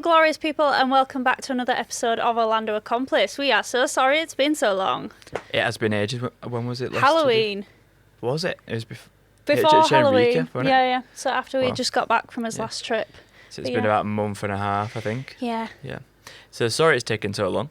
glorious people, and welcome back to another episode of Orlando Accomplice. We are so sorry it's been so long. It has been ages. When was it last? Halloween. Was it? It was before Halloween. Enrique, wasn't it? Yeah. So after we just got back from his last trip. So it's been about a month and a half, I think. Yeah. Yeah. So sorry it's taken so long.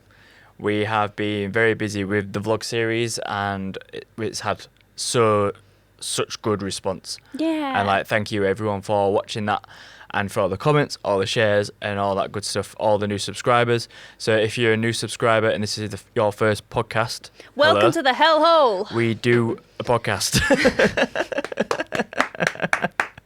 We have been very busy with the vlog series, and it's had such good response. Yeah. And thank you everyone for watching that, and for all the comments, all the shares, and all that good stuff, all the new subscribers. So if you're a new subscriber and this is your first podcast, welcome to the hellhole. We do a podcast.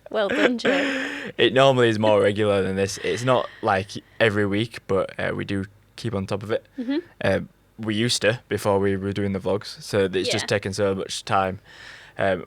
Well done, Joe. It normally is more regular than this. It's not like every week, but we do keep on top of it. Mm-hmm. We used to before we were doing the vlogs, so it's just taken so much time.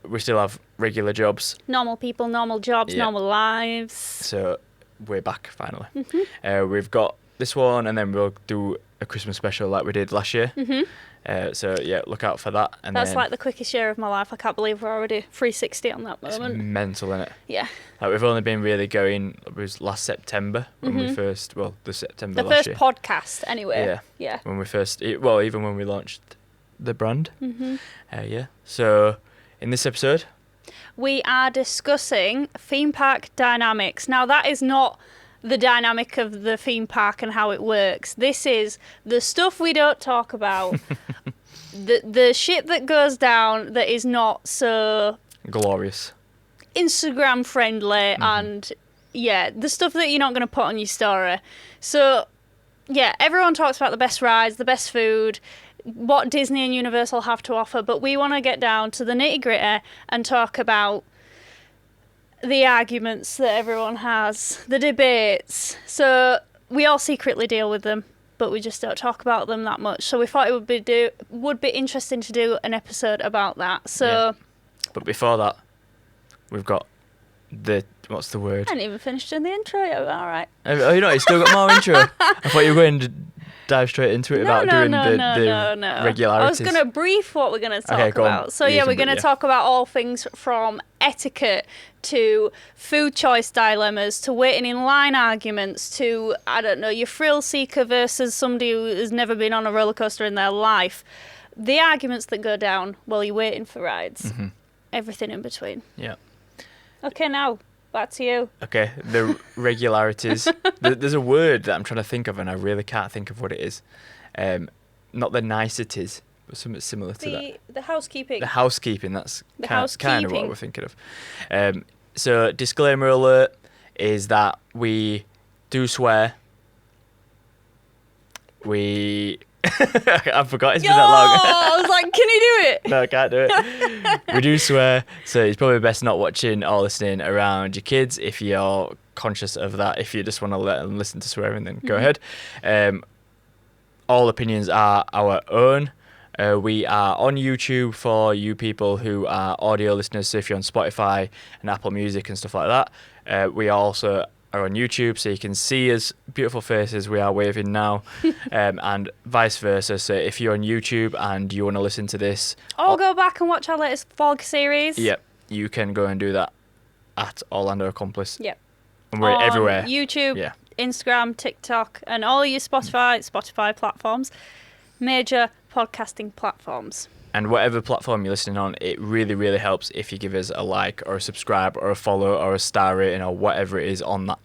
We still have regular jobs. Normal people, normal jobs, normal lives. So we're back finally. Mm-hmm. We've got this one, and then we'll do a Christmas special like we did last year. Mm-hmm. So yeah, look out for that. And that's then, like the quickest year of my life. I can't believe we're already 360 on that moment. It's mental, isn't it? Yeah. Like we've only been really going. It was last September when we first. Well, the September last year. The first podcast, anyway. Yeah. When we first. Well, even when we launched the brand. Mm-hmm. Yeah. So in this episode, we are discussing theme park dynamics. Now, that is not the dynamic of the theme park and how it works. This is the stuff we don't talk about. the shit that goes down that is not so glorious, Instagram friendly, and the stuff that you're not going to put on your story. So yeah, everyone talks about the best rides, the best food, what Disney and Universal have to offer, but we want to get down to the nitty gritty and talk about the arguments that everyone has, the debates. So we all secretly deal with them, but we just don't talk about them that much. So we thought it would be interesting to do an episode about that. So, but before that, we've got what's the word? I hadn't even finished doing the intro yet. All right. Oh, you know, you still got more intro. I thought you were going to dive straight into it about doing the regularities. I was going to brief what we're going to talk about. So we're going to talk about all things from etiquette to food choice dilemmas to waiting in line arguments to, I don't know, your thrill seeker versus somebody who has never been on a roller coaster in their life. The arguments that go down while you're waiting for rides. Mm-hmm. Everything in between. Yeah. Okay, now back to you. Okay, the regularities. There's a word that I'm trying to think of, and I really can't think of what it is. Not the niceties, but something similar to that. The housekeeping. The housekeeping. That's kind of what we're thinking of. So, disclaimer alert is that we do swear. I forgot it's been that long. I was like, can you do it? No, I can't do it. We do swear, so it's probably best not watching or listening around your kids if you're conscious of that. If you just want to let them listen to swearing, then go ahead. All opinions are our own. We are on YouTube for you people who are audio listeners, so if you're on Spotify and Apple Music and stuff like that. We also are on YouTube, so you can see us beautiful faces we are waving now, and vice versa. So if you're on YouTube and you want to listen to this, or go back and watch our latest vlog series, you can go and do that at Orlando Accomplice. Yep. And we're everywhere. YouTube, Instagram, TikTok, and all your Spotify platforms, major podcasting platforms. And whatever platform you're listening on, it really, really helps if you give us a like or a subscribe or a follow or a star rating or whatever it is on that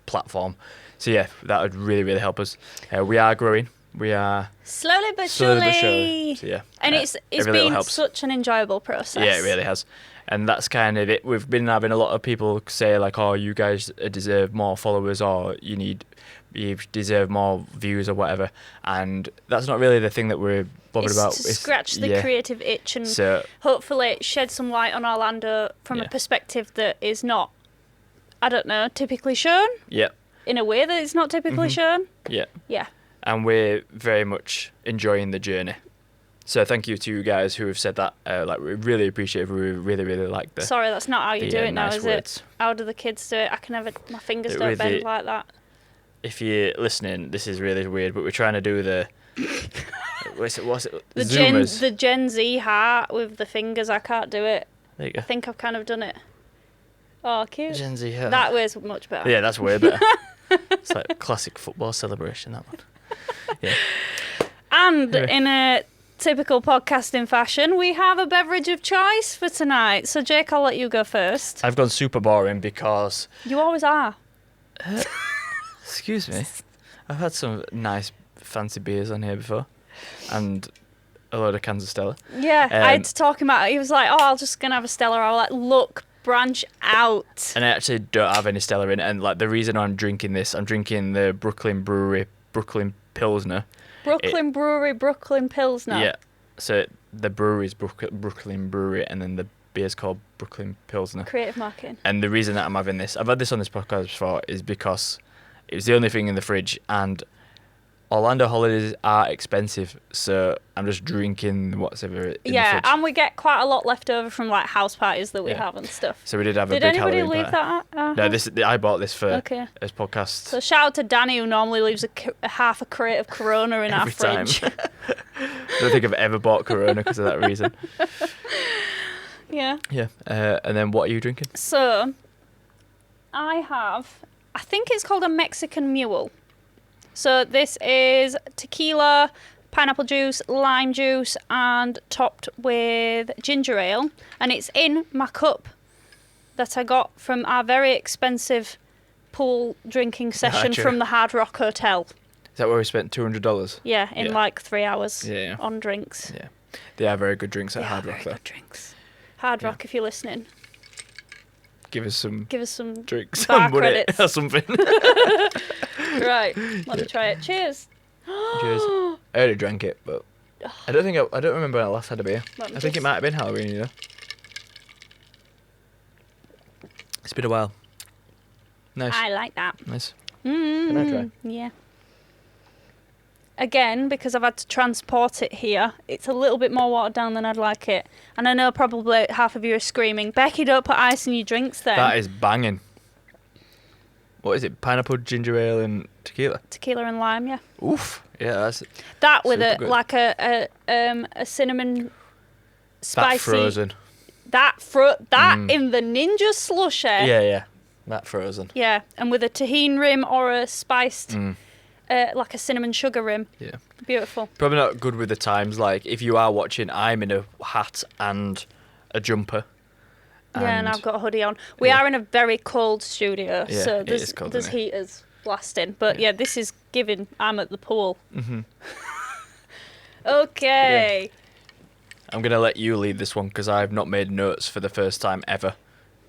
platform. So yeah, that would really, really help us. We are growing. We are slowly but surely. So yeah, and it's been such an enjoyable process. Yeah, it really has. And that's kind of it. We've been having a lot of people say like, "Oh, you guys deserve more followers," or you deserve more views or whatever. And that's not really the thing that we're bothered about. To scratch the creative itch and hopefully shed some light on Orlando from a perspective that is not, I don't know, typically shown. Yeah. In a way that it's not typically shown. Yeah. Yeah. And we're very much enjoying the journey. So thank you to you guys who have said that. We really appreciate it. We really, really like the. Sorry, that's not how you do it now, nice is words. it? How do the kids do it? I can never. My fingers don't bend like that. If you're listening, this is really weird, but we're trying to do the. What's it? The Gen Z heart with the fingers. I can't do it. There you go. I think I've kind of done it. Oh, cute. Gen Z heart. That way's much better. Yeah, that's way better. It's like a classic football celebration, that one. Yeah. And Anyway. in a typical podcasting fashion, we have a beverage of choice for tonight. So, Jake, I'll let you go first. I've gone super boring because... You always are. Excuse me. I've had some nice fancy beers on here before. And a load of cans of Stella. Yeah, I had to talk him out. He was like, I'm just going to have a Stella. I was like, look, branch out. And I actually don't have any Stella in it. And like the reason I'm drinking this, I'm drinking the Brooklyn Brewery Brooklyn Pilsner. Brewery, Brooklyn Pilsner. Yeah. So the brewery is Brooklyn Brewery, and then the beer's called Brooklyn Pilsner. Creative marketing. And the reason that I'm having this, I've had this on this podcast before, is because it was the only thing in the fridge, and Orlando holidays are expensive, so I'm just drinking whatever in the fridge. And we get quite a lot left over from like house parties that we have and stuff. So we did have a Did big anybody Halloween leave party. that? No, I bought this for this podcast. So shout out to Danny, who normally leaves a half a crate of Corona in our Every time. fridge. I don't think I've ever bought Corona because of that reason. Yeah. Yeah. And then what are you drinking? So I think it's called a Mexican Mule. So this is tequila, pineapple juice, lime juice, and topped with ginger ale. And it's in my cup that I got from our very expensive pool drinking session from the Hard Rock Hotel. Is that where we spent $200? Yeah, in like 3 hours Yeah. on drinks. Yeah. They are very good drinks at They Hard are Rock, very though. good drinks. Hard Rock, if you're listening, Give us some bar drinks, some money credits. or something. Right, let me try it. Cheers. Cheers. I already drank it, but I don't remember when I last had a beer. I think it might have been Halloween, you know. It's been a while. Nice. I like that. Nice. Can I try? Yeah. Again, because I've had to transport it here, it's a little bit more watered down than I'd like it. And I know probably half of you are screaming, Becky, don't put ice in your drinks then. That is banging. What is it? Pineapple, ginger ale, and tequila. Tequila and lime, yeah. Oof. Yeah, that's That with super a good. like a cinnamon spicy. That frozen. That in the ninja slushy. Yeah. That frozen. Yeah, and with a tahini rim or a spiced, like a cinnamon sugar rim. Yeah. Beautiful. Probably not good with the times. Like, if you are watching, I'm in a hat and a jumper. Yeah, and I've got a hoodie on. We are in a very cold studio, Yeah, so it is cold, there's isn't it? heaters blasting. But yeah, this is giving. I'm at the pool. Mm-hmm. Okay. I'm going to let you lead this one because I've not made notes for the first time ever.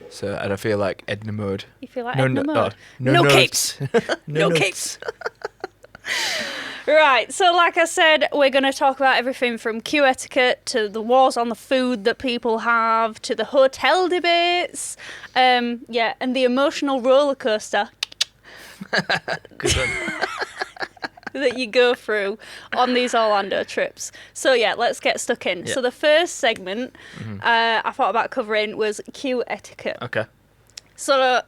So, and I feel like Edna mode. You feel like Edna mode? No No notes. No notes. capes. Right, so like I said, we're going to talk about everything from queue etiquette to the wars on the food that people have to the hotel debates, and the emotional roller coaster Good one. that you go through on these Orlando trips. So yeah, let's get stuck in. Yeah. So the first segment I thought about covering was queue etiquette. Okay. So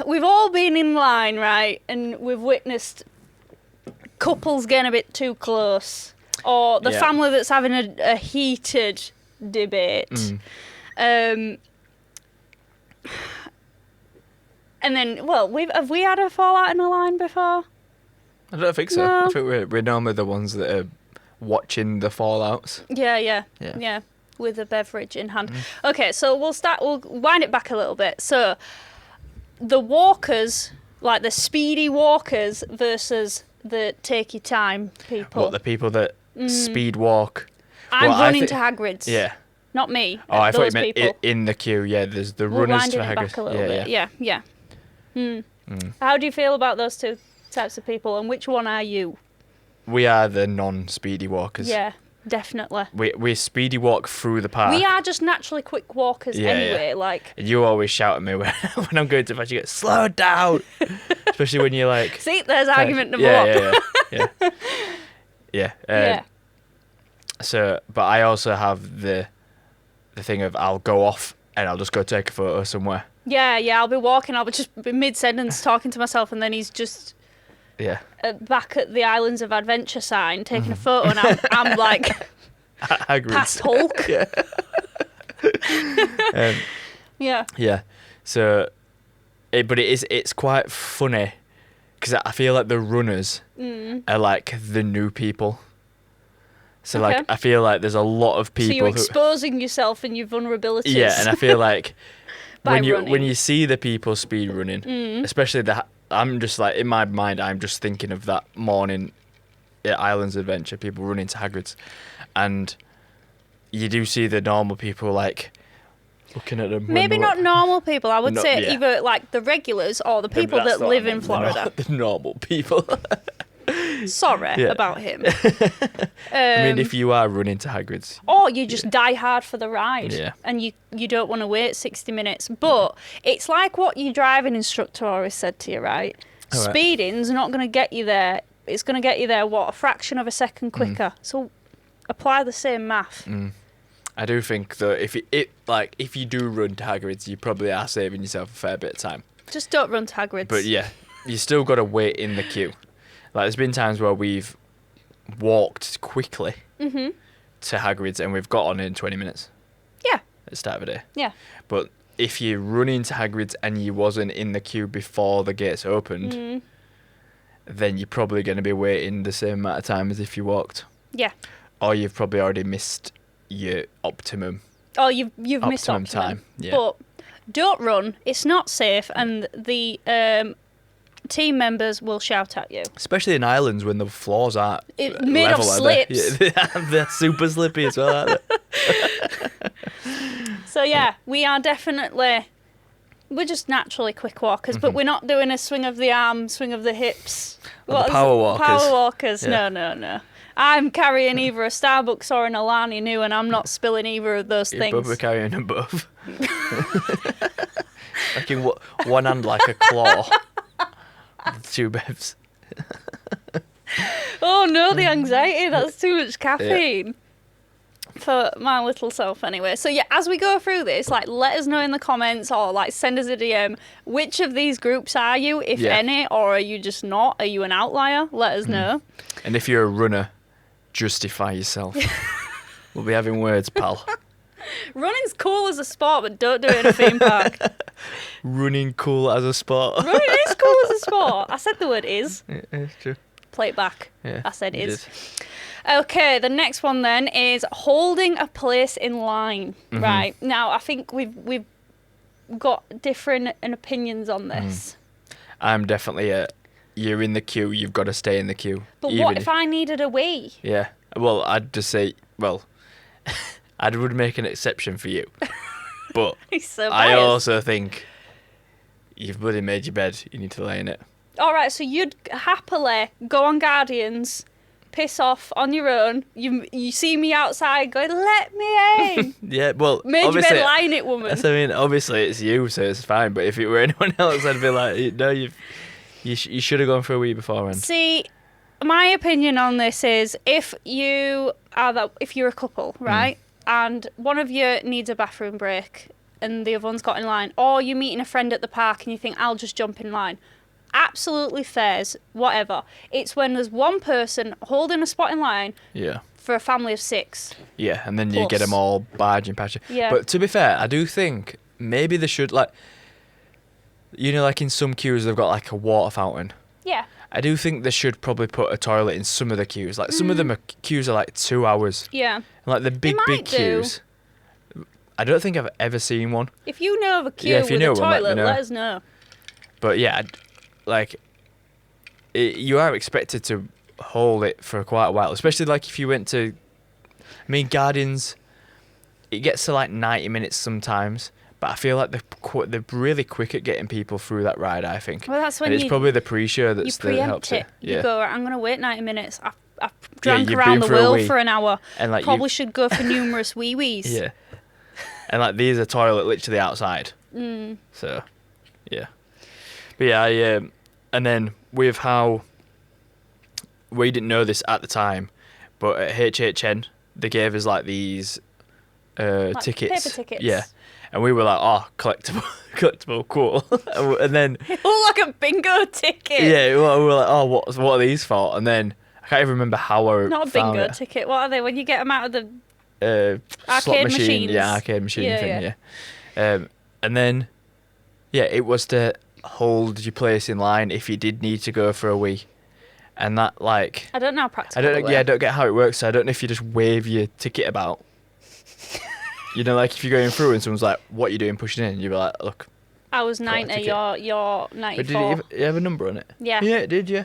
we've all been in line, right, and we've witnessed couples getting a bit too close, or the family that's having a heated debate. And then, have we had a fallout in a line before? I don't think so. No. I think we're normally the ones that are watching the fallouts. Yeah. With a beverage in hand. Okay, so we'll wind it back a little bit. So the walkers, like the speedy walkers versus the take your time people. What, the people that speed walk? I'm Well, running to Hagrid's. Yeah. Not me. Oh, I thought you those meant people. in the queue. Yeah, there's the We're runners winding to it Hagrid's. back a little bit. Yeah. Mm. How do you feel about those two types of people, and which one are you? We are the non-speedy walkers. Yeah, definitely. We speedy walk through the park. We are just naturally quick walkers anyway. Like, And you always shout at me when I'm going to fetch. You go, slow down. Especially when you're like. see, there's argument number one. Yeah. Yeah. So, but I also have the thing of I'll go off and I'll just go take a photo somewhere. Yeah, I'll be walking, I'll be just mid-sentence talking to myself, and then he's just Yeah. back at the Islands of Adventure sign taking a photo, and I'm like Hagrid's. past Hulk. Yeah. Yeah. Yeah. So It's quite funny because I feel like the runners are like the new people. So Okay. like I feel like there's a lot of people So you're exposing yourself and your vulnerabilities. Yeah, and I feel like By when running. you see the people speed running, especially I'm just like in my mind I'm just thinking of that morning at Islands Adventure, people running to Hagrid's, and you do see the normal people like looking at them. Maybe not normal people. I would No, say yeah. either like the regulars or the people That's that what I live meant, in Florida. The normal people. Sorry Yeah. about him. I mean, if you are running to Hagrid's, Or you just die hard for the ride, Yeah. and you don't want to wait 60 minutes. But it's like what your driving instructor always said to you, right? All right. Speeding's not going to get you there. It's going to get you there, what, a fraction of a second quicker. So apply the same math. I do think that if you do run to Hagrid's, you probably are saving yourself a fair bit of time. Just don't run to Hagrid's. But yeah, you still got to wait in the queue. Like there's been times where we've walked quickly to Hagrid's and we've got on in 20 minutes Yeah, at the start of the day. yeah. But if you run into Hagrid's and you wasn't in the queue before the gates opened, then you're probably going to be waiting the same amount of time as if you walked. Yeah. Or you've probably already missed your optimum. Oh, you've missed Optimum optimum time, yeah. But don't run. It's not safe, and the team members will shout at you. Especially in islands when the floors aren't Made of level, are they? slips. Yeah, they're super slippy as well, aren't they? So yeah, we are definitely. We're just naturally quick walkers, but we're not doing a swing of the arm, swing of the hips. Or the power walkers. Power walkers. Yeah. No. I'm carrying either a Starbucks or an Alani New, and I'm not spilling either of those You're things. probably carrying them both. Like in one hand like a claw. With two bevs. Oh no, the anxiety. That's too much caffeine. For my little self anyway. So yeah, as we go through this, like let us know in the comments or like send us a DM which of these groups are you, if any, or are you just not? Are you an outlier? Let us know. And if you're a runner, justify yourself. We'll be having words, pal. Running's cool as a sport, but don't do it in a theme park. Running cool as a sport. Running is cool as a sport. I said the word is. Yeah, it's true. Play it back. Yeah, I said you is. did. Okay, the next one then is holding a place in line. Right. Now, I think we've got different opinions on this. I'm definitely you're in the queue, you've got to stay in the queue. But what if I needed a wee? Yeah. Well, I'd just say, I would make an exception for you. But He's so I biased. also think you've bloody made your bed, you need to lay in it. All right, so you'd happily go on Guardians, piss off on your own. You see me outside going, let me in. Yeah, well, Made your obviously, bed, lie in it, woman. that's, I mean, obviously it's you, so it's fine. But if it were anyone else, I'd be like, no, you should have gone for a wee beforehand. See, my opinion on this is if you're a couple, right, and one of you needs a bathroom break and the other one's got in line, or you're meeting a friend at the park and you think, I'll just jump in line. Absolutely fairs, whatever. It's when there's one person holding a spot in line Yeah. for a family of 6. Yeah, and then you get Plus. them all barging past you. Yeah. But to be fair, I do think maybe they should, like in some queues they've got like a water fountain. Yeah. I do think they should probably put a toilet in some of the queues. Like some of them queues are like 2 hours. Yeah. And like the big might do. queues. I don't think I've ever seen one. If you know of a queue Yeah, if you with know a one, let me toilet, know. let us know. But yeah, you are expected to hold it for quite a while, especially like if you went to, Guardians, it gets to like 90 minutes sometimes, but I feel like they're really quick at getting people through that ride, I think. Well, that's when and it's you probably the pre-show you that's that preempt helps it. it. You go, right, I'm going to wait 90 minutes. I've drank you've around been the for a world wee. for an hour. And like Probably should go for numerous wee-wees. Yeah. And like there's a toilet literally outside. So, yeah. But yeah, and then with how we didn't know this at the time, but at HHN they gave us like these Like tickets. paper tickets. Yeah. And we were like, oh, collectible, cool. And then It looked like a bingo ticket. yeah, we were like, oh, what are these for? And then I can't even remember how I Not a found bingo it. ticket. What are they? When you get them out of the... Slot Arcade machine, machines. yeah, arcade machine Yeah, thing, yeah. And then, yeah, it was to hold your place in line if you did need to go for a wee. And that, like... I don't know how practical I don't get how it works. So I don't know if you just wave your ticket about. You know, like if you're going through and someone's like, what are you doing pushing in? You'd be like, look. I was 90, you're 94. But did you have a number on it? Yeah. Yeah, it did, yeah.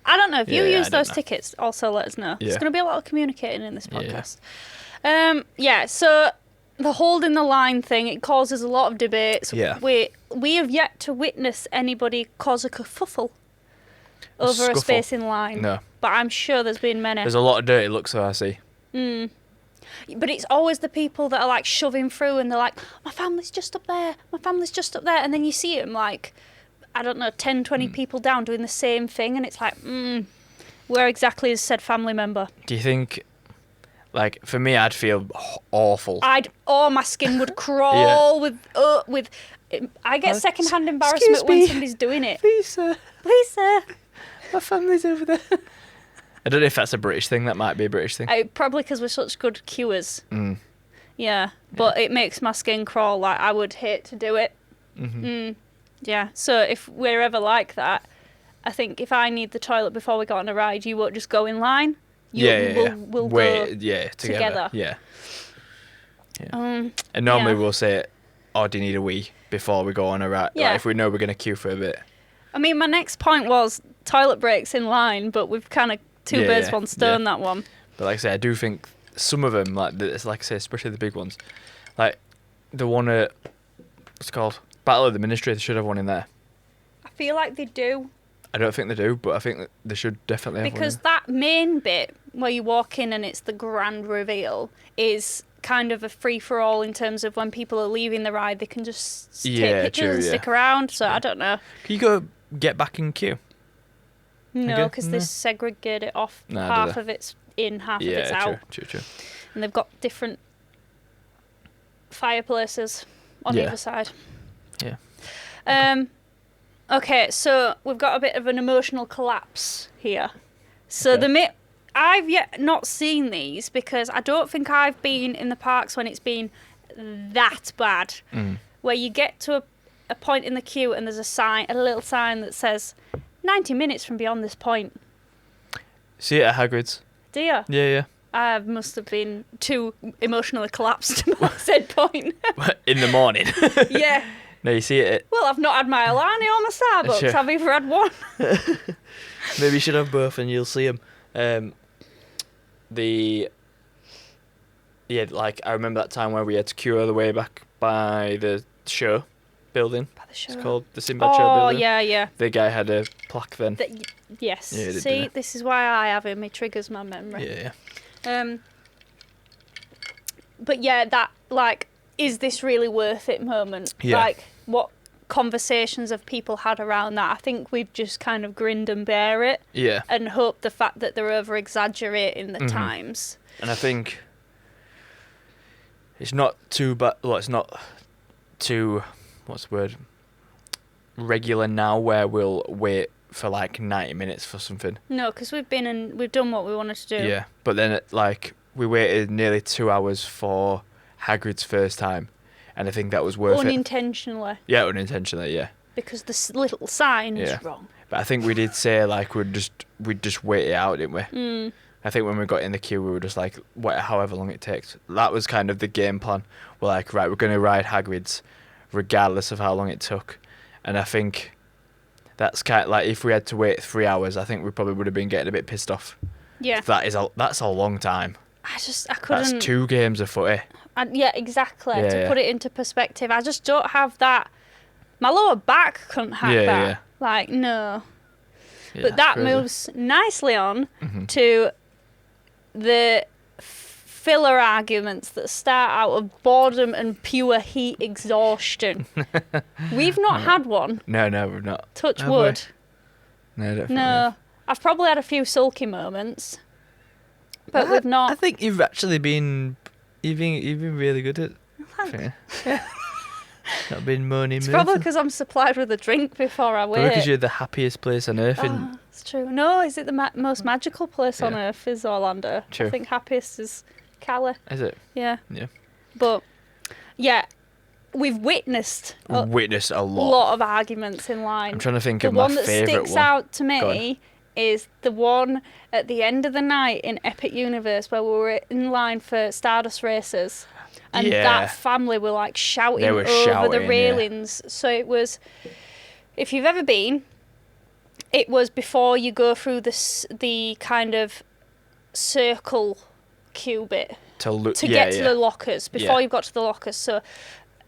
I don't know. If you use those know. tickets, also let us know. Yeah. There's going to be a lot of communicating in this podcast. So the holding the line thing, it causes a lot of debates. Yeah. We have yet to witness anybody cause a kerfuffle over a space in line. No. But I'm sure there's been many. There's a lot of dirty looks, though, I see. But it's always the people that are like shoving through and they're like, my family's just up there, my family's just up there. And then you see them like, I don't know, 10, 20 people down doing the same thing. And it's like, where exactly is said family member? Do you think, like, for me, I'd feel awful. My skin would crawl with, I get secondhand embarrassment when somebody's doing it. Please, sir. Please, sir. My family's over there. I don't know if that's a British thing. That might be a British thing. Probably because we're such good queuers. Yeah, but it makes my skin crawl. Like, I would hate to do it. Yeah, so if we're ever like that, I think if I need the toilet before we go on a ride, you won't just go in line. We'll wait, go together. Yeah. And normally we'll say, oh, do you need a wee before we go on a ride? Yeah. Like, if we know we're going to queue for a bit. I mean, my next point was toilet breaks in line, but we've kind of two birds, one stone, that one. But like I say, I do think some of them, like I say, especially the big ones, like the one at, what's it called? Battle of the Ministry, they should have one in there. I feel like they do. I don't think they do, but I think that they should definitely have one. Because that main bit where you walk in and it's the grand reveal is kind of a free-for-all in terms of when people are leaving the ride, they can just take pictures and stick around. So I don't know. Can you go get back in queue? No, because they segregate it off. Half of it's in, half of it's out. True. And they've got different fireplaces on either side. Yeah. Okay, so we've got a bit of an emotional collapse here. So I've yet not seen these because I don't think I've been in the parks when it's been that bad. Where you get to a point in the queue and there's a little sign that says 90 minutes from beyond this point. See it at Hagrid's. Do you? Yeah. I must have been too emotionally collapsed to said point. In the morning. Yeah. No, you see it. Well, I've not had my Alani or my Starbucks. Sure. I've either had one. Maybe you should have both and you'll see them. Like I remember that time where we had to queue all the way back by the show building. By the show. It's called the Sinbad Show building. Oh, yeah. The guy had a plaque then. Yes. Yeah, see, this is why I have him. It triggers my memory. Yeah. But yeah, that, like, is this really worth it moment? Yeah. Like, what conversations have people had around that? I think we've just kind of grinned and bear it. Yeah. And hope the fact that they're over-exaggerating the times. And I think it's not too bad. Well, it's not too, what's the word? Regular now where we'll wait for like 90 minutes for something. No, because we've done what we wanted to do. Yeah. But then, we waited nearly 2 hours for Hagrid's first time. And I think that was worth it. Unintentionally. Yeah, unintentionally, yeah. Because the little sign is wrong. But I think we did say, like, we'd just wait it out, didn't we? I think when we got in the queue, we were just like, however long it takes. That was kind of the game plan. We're like, right, we're going to ride Hagrid's regardless of how long it took. And I think that's kind of like, if we had to wait 3 hours, I think we probably would have been getting a bit pissed off. Yeah. That's a long time. I couldn't. That's 2 games of footy. Yeah, exactly. To put it into perspective, I just don't have that. My lower back couldn't have that. Yeah. Like, no. Yeah, but that crazy. moves nicely on to the filler arguments that start out of boredom and pure heat exhaustion. We've not had one. No, we've not. Touch wood. No, definitely. No. I've probably had a few sulky moments. But we've not. I think you've actually been... You've been really good at... Yeah. Not been moaning. It's probably because I'm supplied with a drink before I wait. Probably because you're the happiest place on earth. It's true. No, is it the most magical place on earth is Orlando? True. I think happiest is Cali. Is it? Yeah. Yeah. But, yeah, we've witnessed a lot. lot of arguments in line. I'm trying to think the of my one that favourite sticks one. out to me is the one at the end of the night in Epic Universe where we were in line for Stardust races. And that family were like shouting over the railings. Yeah. So it was, if you've ever been, it was before you go through the kind of circle queue bit to get to the lockers, before you've got to the lockers. So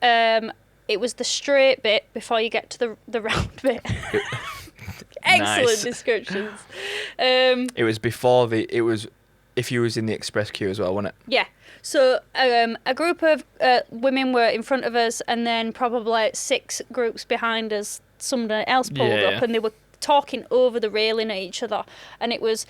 it was the straight bit before you get to the round bit. Excellent descriptions. It was before it was if you was in the express queue as well, wasn't it? Yeah. So a group of women were in front of us, and then probably 6 groups behind us. Somebody else pulled up, and they were talking over the railing at each other. And it was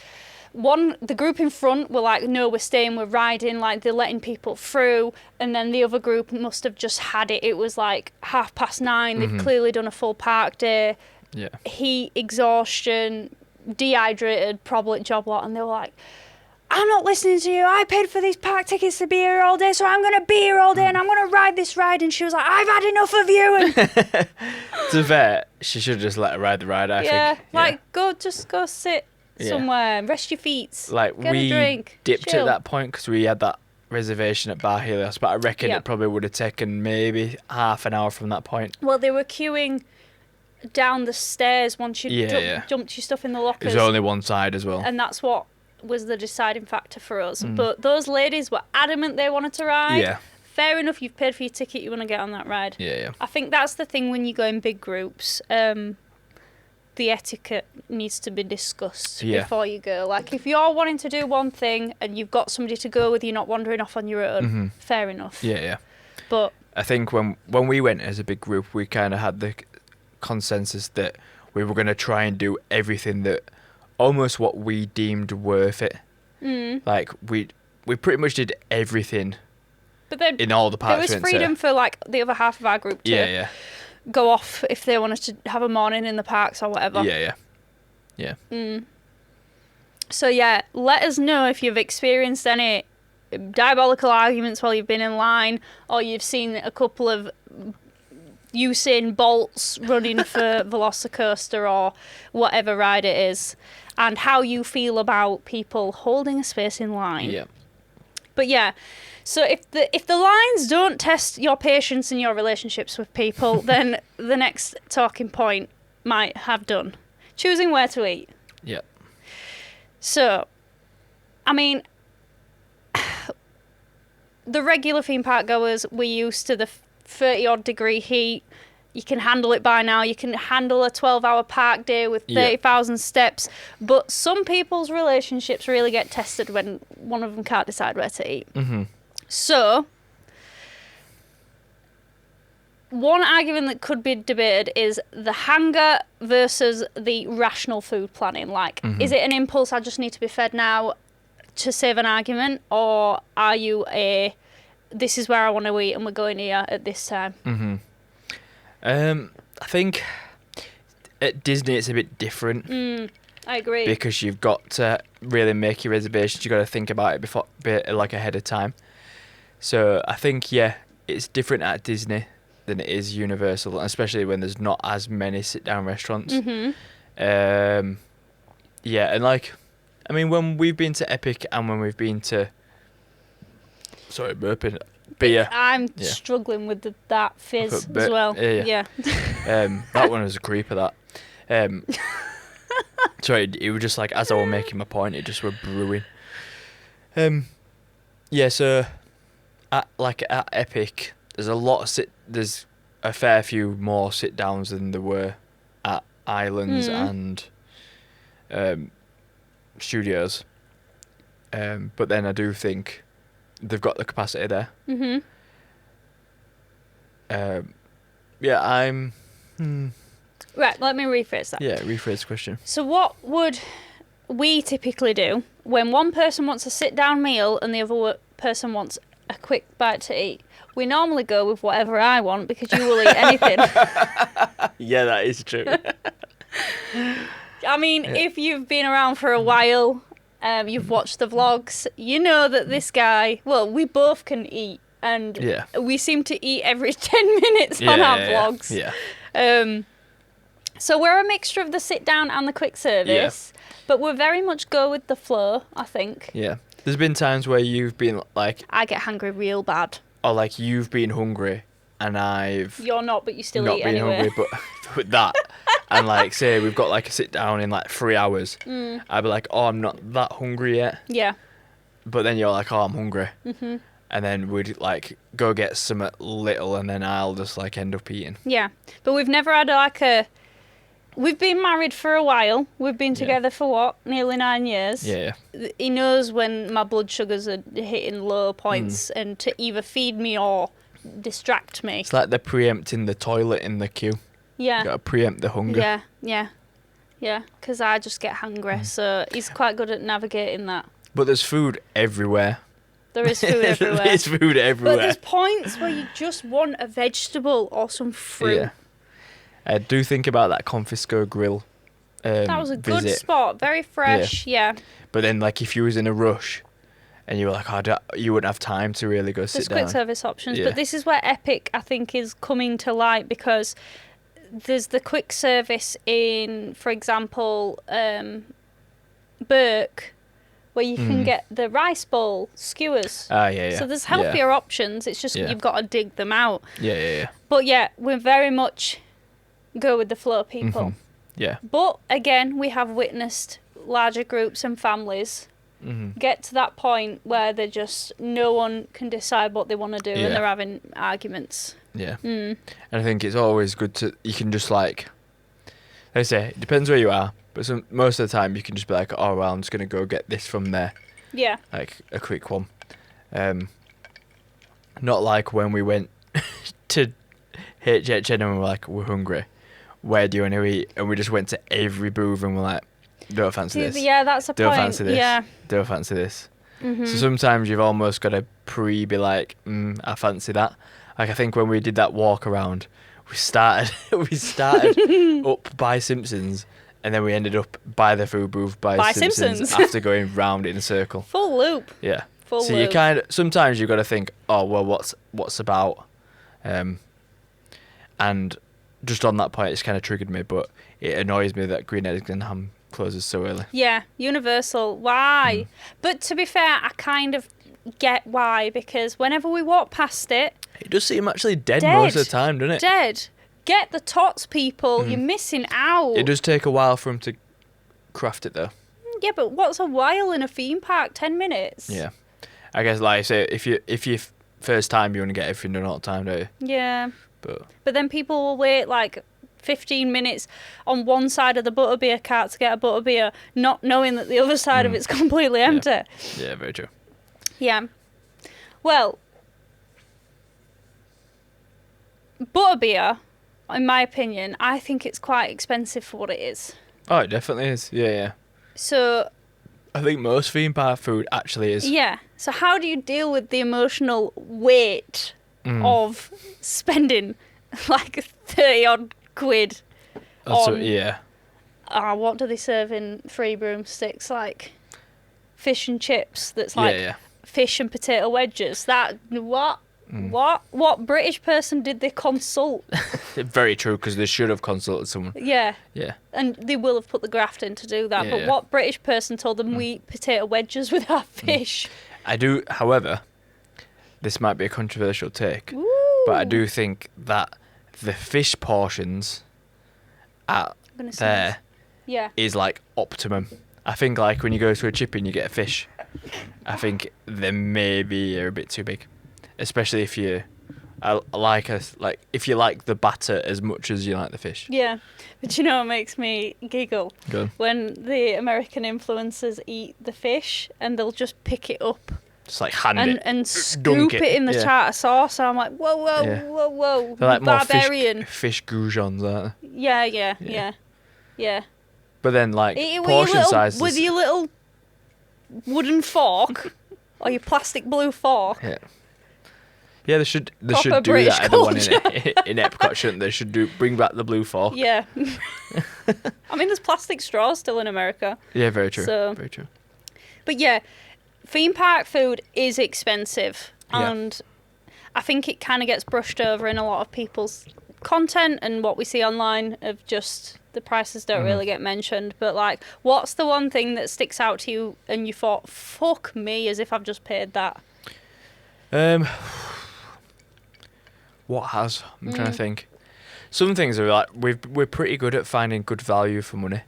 the group in front were like, no, we're staying, we're riding, like they're letting people through. And then the other group must have just had it. It was like 9:30. They've clearly done a full park day. Yeah. Heat, exhaustion, dehydrated, probably job lot. And they were like, I'm not listening to you. I paid for these park tickets to be here all day, so I'm going to be here all day and I'm going to ride this ride. And she was like, I've had enough of you. And to be fair, she should have just let her ride the ride, I think. Like, go sit somewhere, rest your feet, like, get a drink, dipped chill. at that point because we had that reservation at Bar Helios, but I reckon it probably would have taken maybe half an hour from that point. Well, they were queuing down the stairs once you jumped your stuff in the lockers. It was only one side as well. And that's what was the deciding factor for us. But those ladies were adamant they wanted to ride. Yeah. Fair enough, you've paid for your ticket, you want to get on that ride. Yeah. I think that's the thing when you go in big groups. The etiquette needs to be discussed before you go. Like, if you're wanting to do one thing and you've got somebody to go with, you're not wandering off on your own, fair enough. Yeah. But I think when we went as a big group, we kind of had the consensus that we were going to try and do everything that almost what we deemed worth it. Like, we pretty much did everything. But then in all the parts. There was freedom for like the other half of our group to go off if they wanted to have a morning in the parks or whatever. Yeah. So let us know if you've experienced any diabolical arguments while you've been in line, or you've seen a couple of Usain Bolts running for VelociCoaster or whatever ride it is, and how you feel about people holding a space in line. Yeah. But so if the lines don't test your patience and your relationships with people, then the next talking point might have done. Choosing where to eat. Yeah. So, I mean, the regular theme park goers, we're used to the 30-odd degree heat. You can handle it by now. You can handle a 12-hour park day with 30,000 steps. But some people's relationships really get tested when one of them can't decide where to eat. So, one argument that could be debated is the hanger versus the rational food planning. Like, is it an impulse, I just need to be fed now to save an argument? Or are you this is where I want to eat and we're going here at this time? I think at Disney it's a bit different. I agree. Because you've got to really make your reservations. You've got to think about it like ahead of time. So I think, it's different at Disney than it is Universal, especially when there's not as many sit-down restaurants. And like, I mean, when we've been to Epic and when we've been to... Sorry, burping. Beer. I'm struggling with that fizz as well. Yeah. That one was a creeper, that. Sorry, it was just like, as I was making my point, it just were brewing. So... At Epic, there's a fair few more sit downs than there were at Islands and Studios. But then I do think they've got the capacity there. I'm. Right, let me rephrase that. Yeah, rephrase the question. So what would we typically do when one person wants a sit down meal and the other person wants a quick bite to eat? We normally go with whatever I want because you will eat anything. Yeah, that is true. I mean, if you've been around for a while, you've watched the vlogs, you know that this guy, well, we both can eat and Yeah. we seem to eat every 10 minutes on our vlogs. Yeah. So we're a mixture of the sit down and the quick service, but we're very much go with the flow, I think. Yeah. There's been times where you've been like... I get hungry real bad. Or like you've been hungry and I've... You're not, but you still not eat been anyway. hungry, but with that... And like, say we've got like a sit down in like 3 hours. I'd be like, oh, I'm not that hungry yet. Yeah. But then you're like, oh, I'm hungry. Mm-hmm. And then we'd like go get some little and then I'll just like end up eating. Yeah. But we've never had like a... We've been married for a while. We've been together for what? Nearly 9 years. Yeah. He knows when my blood sugars are hitting low points and to either feed me or distract me. It's like they're preempting the toilet in the queue. Yeah. You gotta preempt the hunger. Yeah. Because I just get hungry. So he's quite good at navigating that. But there's food everywhere. There is food everywhere. There's food everywhere. But there's points where you just want a vegetable or some fruit. Yeah. I do think about that Confisco grill. That was a good visit. spot. Very fresh. Yeah. But then, like, if you was in a rush and you were like, you wouldn't have time to really go sit There's down. quick service options. Yeah. But this is where Epic, I think, is coming to light because there's the quick service in, for example, Burke, where you can get the rice bowl skewers. Yeah. So there's healthier options. It's just you've got to dig them out. Yeah. But yeah, we're very much go with the flow people. Yeah. But again, we have witnessed larger groups and families get to that point where they're just no one can decide what they want to do and they're having arguments. Yeah. And I think it's always good to, you can just like I say, it depends where you are, but most of the time you can just be like, oh, well, I'm just going to go get this from there. Yeah. Like a quick one. Not like when we went to HHN and we were like, we're hungry. Where do you want to eat? And we just went to every booth and we're like, don't fancy this. Yeah, that's a Don't point. fancy this. Yeah. Don't fancy this. So sometimes you've almost got to be like, I fancy that. Like I think when we did that walk around, we started up by Simpsons and then we ended up by the food booth by Simpsons after going round in a circle. Full loop. Yeah. Full so loop. you kind of sometimes you've got to think, oh well, what's about, and just on that point, it's kind of triggered me, but it annoys me that Green Eggs and Ham closes so early. Yeah, Universal. Why? But to be fair, I kind of get why, because whenever we walk past it, it does seem actually dead most of the time, doesn't it? Dead. Get the tots, people. You're missing out. It does take a while for them to craft it, though. Yeah, but what's a while in a theme park? 10 minutes. Yeah, I guess like I say, if you first time you want to get everything done all the time, don't you? Yeah. But then people will wait like 15 minutes on one side of the butterbeer cart to get a butterbeer, not knowing that the other side of it's completely empty. Yeah, very true. Yeah. Well, butterbeer, in my opinion, I think it's quite expensive for what it is. Oh, it definitely is. Yeah. So I think most theme park food actually is. Yeah. So how do you deal with the emotional weight of spending like 30 odd quid on... Yeah. What do they serve in free broomsticks? Like fish and chips that's like fish and potato wedges. What British person did they consult? Very true, because they should have consulted someone. Yeah. Yeah. And they will have put the graft in to do that. But what British person told them we eat potato wedges with our fish? I do, however, this might be a controversial take, but I do think that the fish portions at there is like optimum. I think like when you go to a chipping, you get a fish. I think they maybe are a bit too big, especially if you if you like the batter as much as you like the fish. Yeah, but you know what makes me giggle? Go on. When the American influencers eat the fish and they'll just pick it up. Just like hand it and scoop it in the tartar sauce. And I'm like, whoa. They're like barbarian. more fish goujons, aren't they? Yeah. But then like Eat it portion sizes. with your little wooden fork or your plastic blue fork. Yeah, they should do British that at the one in Epcot, shouldn't they? They should bring back the blue fork. Yeah. I mean, there's plastic straws still in America. Yeah, very true. So, very true. But yeah, theme park food is expensive. And I think it kind of gets brushed over in a lot of people's content and what we see online of just the prices don't really get mentioned. But like, what's the one thing that sticks out to you and you thought, fuck me, as if I've just paid that? What has? I'm trying to think. Some things are like we're pretty good at finding good value for money,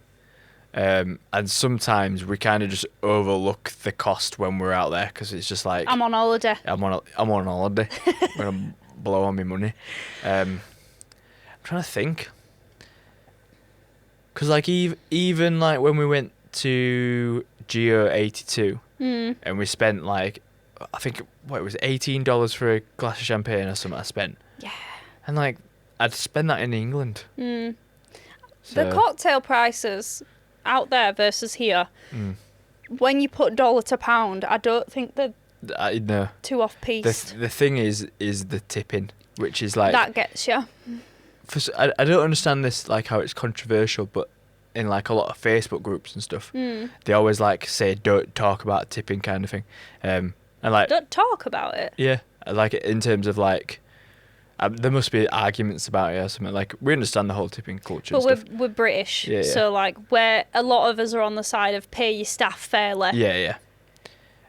and sometimes we kind of just overlook the cost when we're out there because it's just like I'm on holiday. I'm on holiday. I'm gonna blow on my money. I'm trying to think. Because like even like when we went to Geo 82 and we spent like I think it was $18 for a glass of champagne or something I spent. Yeah. And like I'd spend that in England. So. The cocktail prices out there versus here. When you put dollar to pound, I don't think they're no. too off piece. The thing is the tipping, which is like that gets you. I don't understand this, like how it's controversial, but in like a lot of Facebook groups and stuff, they always like say don't talk about tipping kind of thing, and like don't talk about it. Yeah, like in terms of like there must be arguments about it or something. Like we understand the whole tipping culture, but we're British, so like where a lot of us are on the side of pay your staff fairly. Yeah,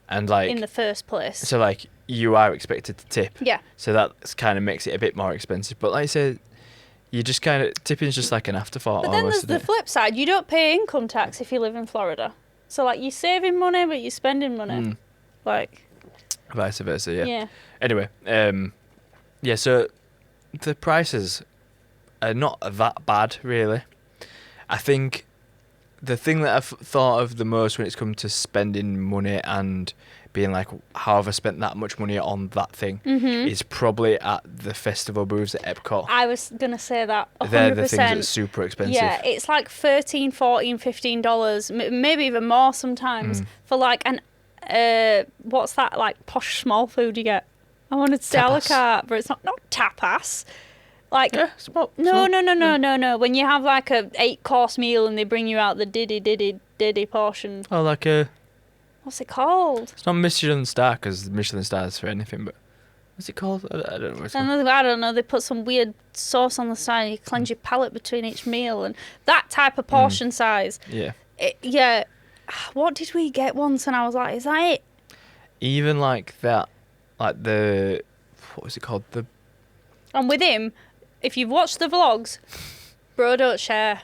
and like in the first place. So like you are expected to tip. Yeah. So that kind of makes it a bit more expensive, but like I said. You just kind of tipping's just like an afterthought. But then there's the flip side. You don't pay income tax if you live in Florida. So like you're saving money, but you're spending money. Like vice versa. Yeah. Yeah. Anyway, yeah. So the prices are not that bad, really. I think the thing that I've thought of the most when it's come to spending money and being like, how have I spent that much money on that thing, is probably at the festival booths at Epcot. I was going to say that 100%. They're the things that are super expensive. Yeah, it's like $13, $14, $15, maybe even more sometimes, for like an, what's that, like posh small food you get? I wanted to say a la carte, but it's not tapas. Like, no. When you have like a 8-course meal and they bring you out the diddy portion. Oh, like a... What's it called? It's not Michelin star because Michelin star is for anything, but what's it called? I don't know what it's called. I don't know. They put some weird sauce on the side and you cleanse your palate between each meal and that type of portion size. Yeah. Yeah. What did we get once? And I was like, is that it? Even like that, like the... What was it called? And with him, if you've watched the vlogs, bro, don't share.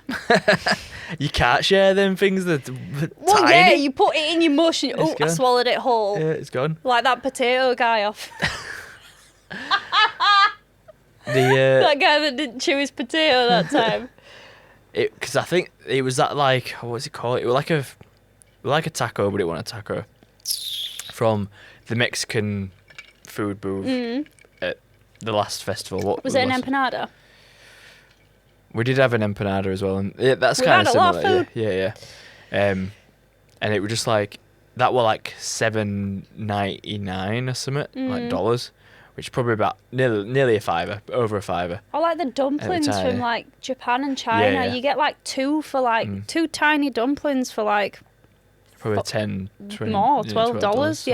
You can't share them things that well, tiny. Yeah, you put it in your mush and I swallowed it whole. Yeah, it's gone. Like that potato guy off. That guy that didn't chew his potato that time. Because I think it was that like, what's it called? It was like a taco, but it wasn't a taco. From the Mexican food booth at the last festival. What was it? An empanada? We did have an empanada as well, and that's kind of similar. Yeah. And it was just like that were like $7.99 or something, like dollars, which is probably about nearly a $5, over a $5. I like the dumplings from like Japan and China. Yeah. You get like two for like two tiny dumplings for like probably 10, 20 more, $12.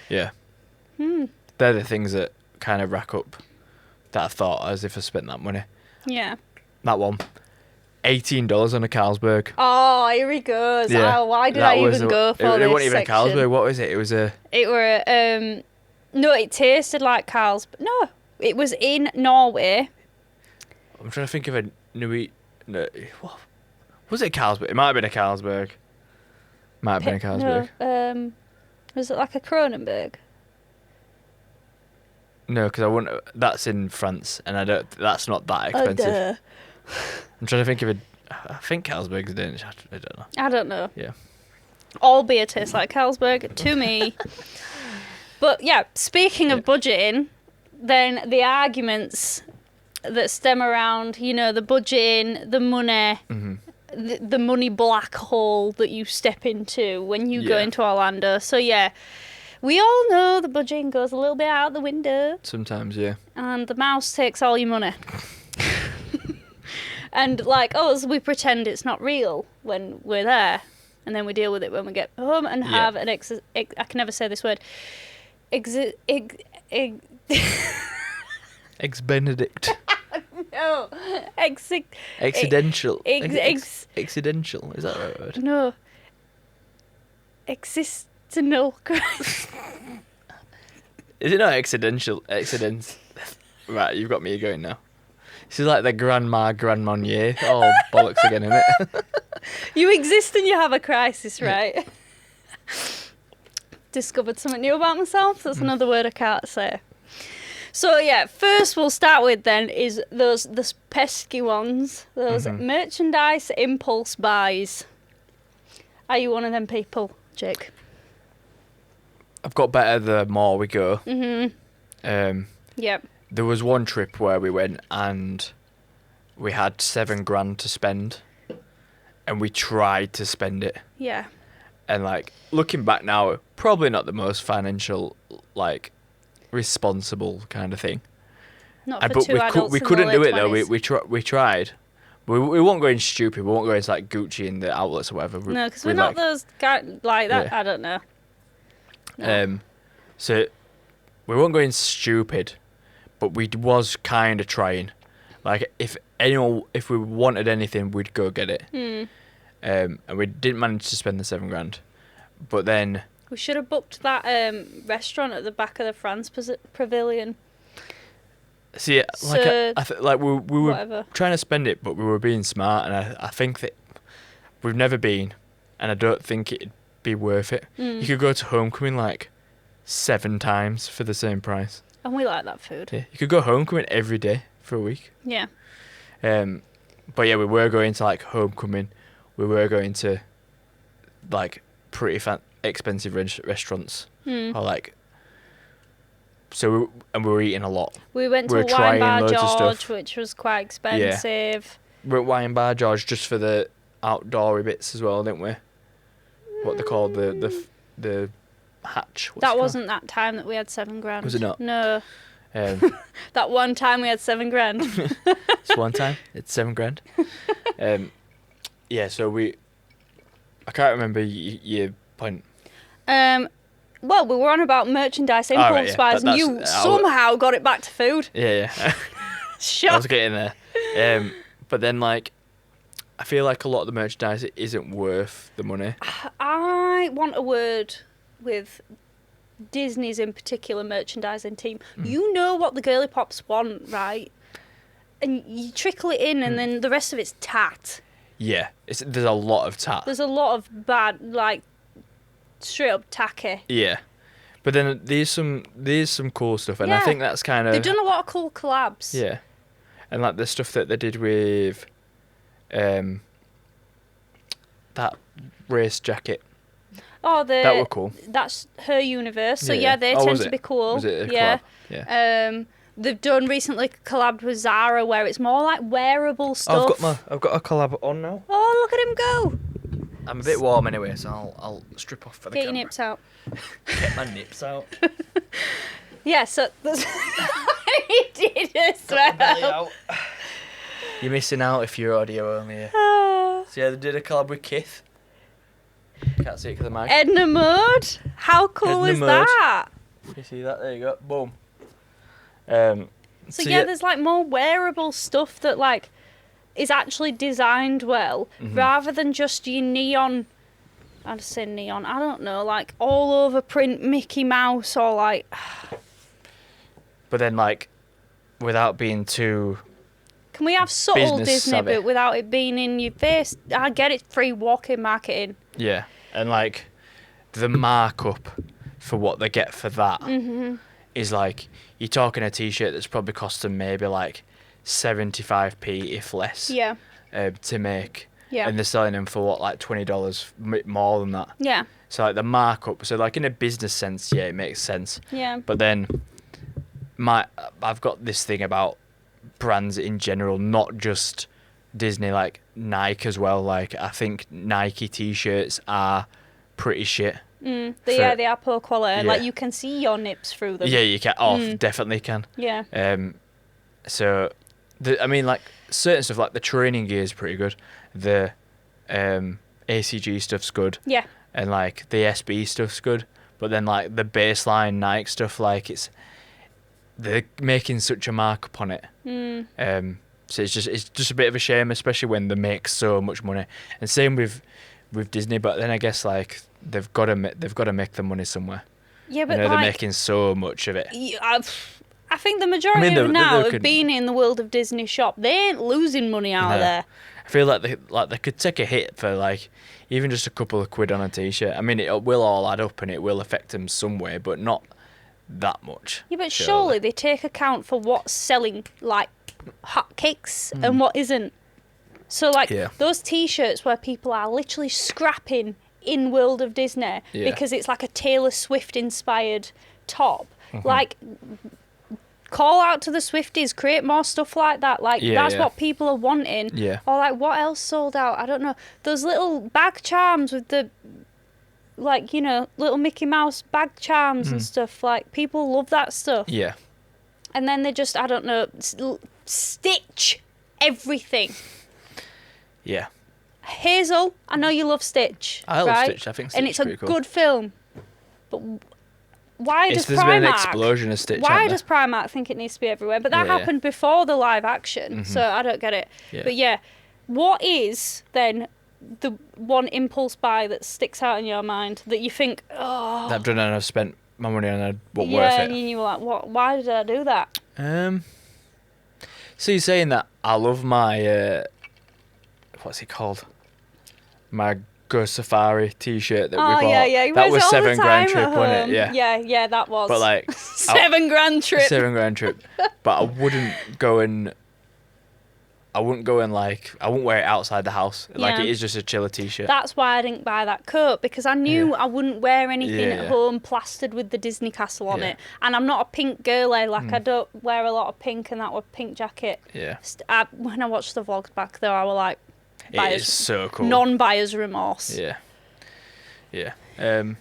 Yeah. They're the things that kind of rack up that I thought as if I spent that money. Yeah. That one. $18 on a Carlsberg. Oh, here he goes. Yeah, oh, why did I even go for this? It wasn't even section? a Carlsberg. What was it? It was a... It were... no, it tasted like Carlsberg. No, it was in Norway. I'm trying to think of a... No, was it a Carlsberg? It might have been a Carlsberg. Might have been a Carlsberg. No, was it like a Kronenberg? No, because I wouldn't... That's in France, and I don't... That's not that expensive. I'm trying to think of a... I think Carlsberg's Danish. I don't know. I don't know. Yeah. All beer tastes like Carlsberg to me. But yeah, speaking of budgeting, then the arguments that stem around, the budgeting, the money, the money black hole that you step into when you go into Orlando. So yeah, we all know the budgeting goes a little bit out the window. Sometimes, yeah. And the mouse takes all your money. And like us, we pretend it's not real when we're there. And then we deal with it when we get home and have an I can never say this word. Eggs Benedict. No. Accidental. Accidental. Is that the right word? No. Existential crisis. Is it not accidental? Accidents. Right, you've got me going now. This is like the Grand Marnier. Oh, bollocks again, isn't it? You exist and you have a crisis, right? Discovered something new about myself. That's another word I can't say. So yeah, first we'll start with then is those pesky ones, those merchandise impulse buys. Are you one of them people, Jake? I've got better the more we go. Yep. There was one trip where we went and we had $7,000 to spend, and we tried to spend it. Yeah. And like looking back now, probably not the most financial, like responsible kind of thing. Not for but two adults we in couldn't the do late it though. 20s. We tried. We weren't going stupid. We weren't going to like Gucci in the outlets or whatever. No, because we're not those guys like that. Yeah. I don't know. No. So we weren't going stupid, but we was kind of trying. Like if we wanted anything, we'd go get it. And we didn't manage to spend the $7,000, but then We should have booked that restaurant at the back of the France Pavilion. see, like we were whatever. trying to spend it, but we were being smart, and I think that we've never been, and I don't think it'd be worth it. You could go to homecoming like 7 times for the same price. And we like that food. Yeah, you could go homecoming every day for a week. Yeah. But yeah, we were going to like homecoming. We were going to like pretty expensive restaurants, or like. So we were eating a lot. We went to We were Wine trying Bar loads of George, stuff. which was quite expensive. We were at Wine Bar George just for the outdoory bits as well, didn't we? What they called the hatch. That wasn't that time that we had $7,000. Was it not? No. That one time we had $7,000. It's one time. It's $7,000. Yeah. So I can't remember your point. Well, we were on about merchandise impulse buys, and you somehow got it back to food. Yeah. Shock. I was getting there. But then, like, I feel like a lot of the merchandise isn't worth the money. I want a word with Disney's in particular merchandising team. You know what the girly pops want, right? And you trickle it in, and then the rest of it's tat. Yeah, there's a lot of tat. There's a lot of bad, like, straight up tacky. Yeah, but then there's some cool stuff, and I Yeah. think that's kind of They've done a lot of cool collabs. yeah, and like the stuff that they did with that race jacket. Oh, That were cool. That's her universe. So Yeah. they Oh, tend was to it? be cool. Was it a yeah. collab? Yeah. They've done recently collabed with Zara, where it's more like wearable stuff. I've got a collab on now. Oh, look at him go! I'm a bit warm anyway, so I'll strip off for the Get your camera. nips out. Get my nips out. Yeah, so there's he did as well. You're missing out if you're audio only. Here. Oh. So yeah, they did a collab with Kith. Can't see it because of the mic. Edna Mode. How cool Edna is Mode. that? You see that? There you go. Boom. So yeah, there's like more wearable stuff that like is actually designed well, rather than just your neon. I'd say neon. I don't know, like all over print Mickey Mouse or like. But then, like, without being too. Can we have subtle Business Disney, savvy. but without it being in your face? I get it, free walking marketing. Yeah, and like the markup for what they get for that is like you're talking a t-shirt that's probably cost them maybe like 75p if less. Yeah. To make. Yeah. And they're selling them for what, like $20 more than that. Yeah. So like the markup. So like in a business sense, yeah, it makes sense. Yeah. But then I've got this thing about brands in general, not just Disney, like Nike as well. Like I think Nike t-shirts are pretty shit. They are poor quality. Yeah. Like you can see your nips through them. Yeah, you can. Oh, definitely can. Yeah. So, I mean, like certain stuff, like the training gear is pretty good. The ACG stuff's good. Yeah. And like the SB stuff's good. But then like the baseline Nike stuff, like they're making such a markup on it. So it's just a bit of a shame, especially when they make so much money. And same with Disney, but then I guess like they've got to make the money somewhere. Yeah, but they're making so much of it. I think the majority of now have been in the World of Disney shop. They ain't losing money out of there. I feel like they could take a hit for like even just a couple of quid on a t-shirt. I mean, it will all add up and it will affect them some way, but not that much. Yeah, but surely they take account for what's selling like hotcakes and what isn't. So like those t-shirts where people are literally scrapping in World of Disney because it's like a Taylor Swift inspired top. Like, call out to the Swifties, create more stuff like that. Like, that's what people are wanting. Yeah. Or, like, what else sold out? I don't know. Those little bag charms with the, like, you know, little Mickey Mouse bag charms and stuff. Like, people love that stuff. Yeah. And then they just, I don't know, stitch everything. Yeah. Hazel, I know you love Stitch. I love Stitch. I think Stitch and it's is a cool. good film. But why does There's Primark... been an explosion of Stitch. Why does Primark think it needs to be everywhere? But that happened before the live action, so I don't get it. Yeah. But yeah, what is then the one impulse buy that sticks out in your mind that you think, oh... That I've done and I've spent my money on it, but worth Yeah, it? and you were like, what? Why did I do that? So you're saying that I love my... what's it called? My Go Safari t-shirt that we bought. Yeah. That was $7,000 trip, wasn't it? Yeah, that was. But like $7,000 trip. $7,000 trip. But I wouldn't go and I wouldn't wear it outside the house. Like it is just a chiller t-shirt. That's why I didn't buy that coat, because I knew I wouldn't wear anything at home plastered with the Disney castle on it. And I'm not a pink girly, like I don't wear a lot of pink, and that was pink jacket. Yeah. When I watched the vlogs back there, I was like, it is so cool. Non-buyer's remorse. Yeah.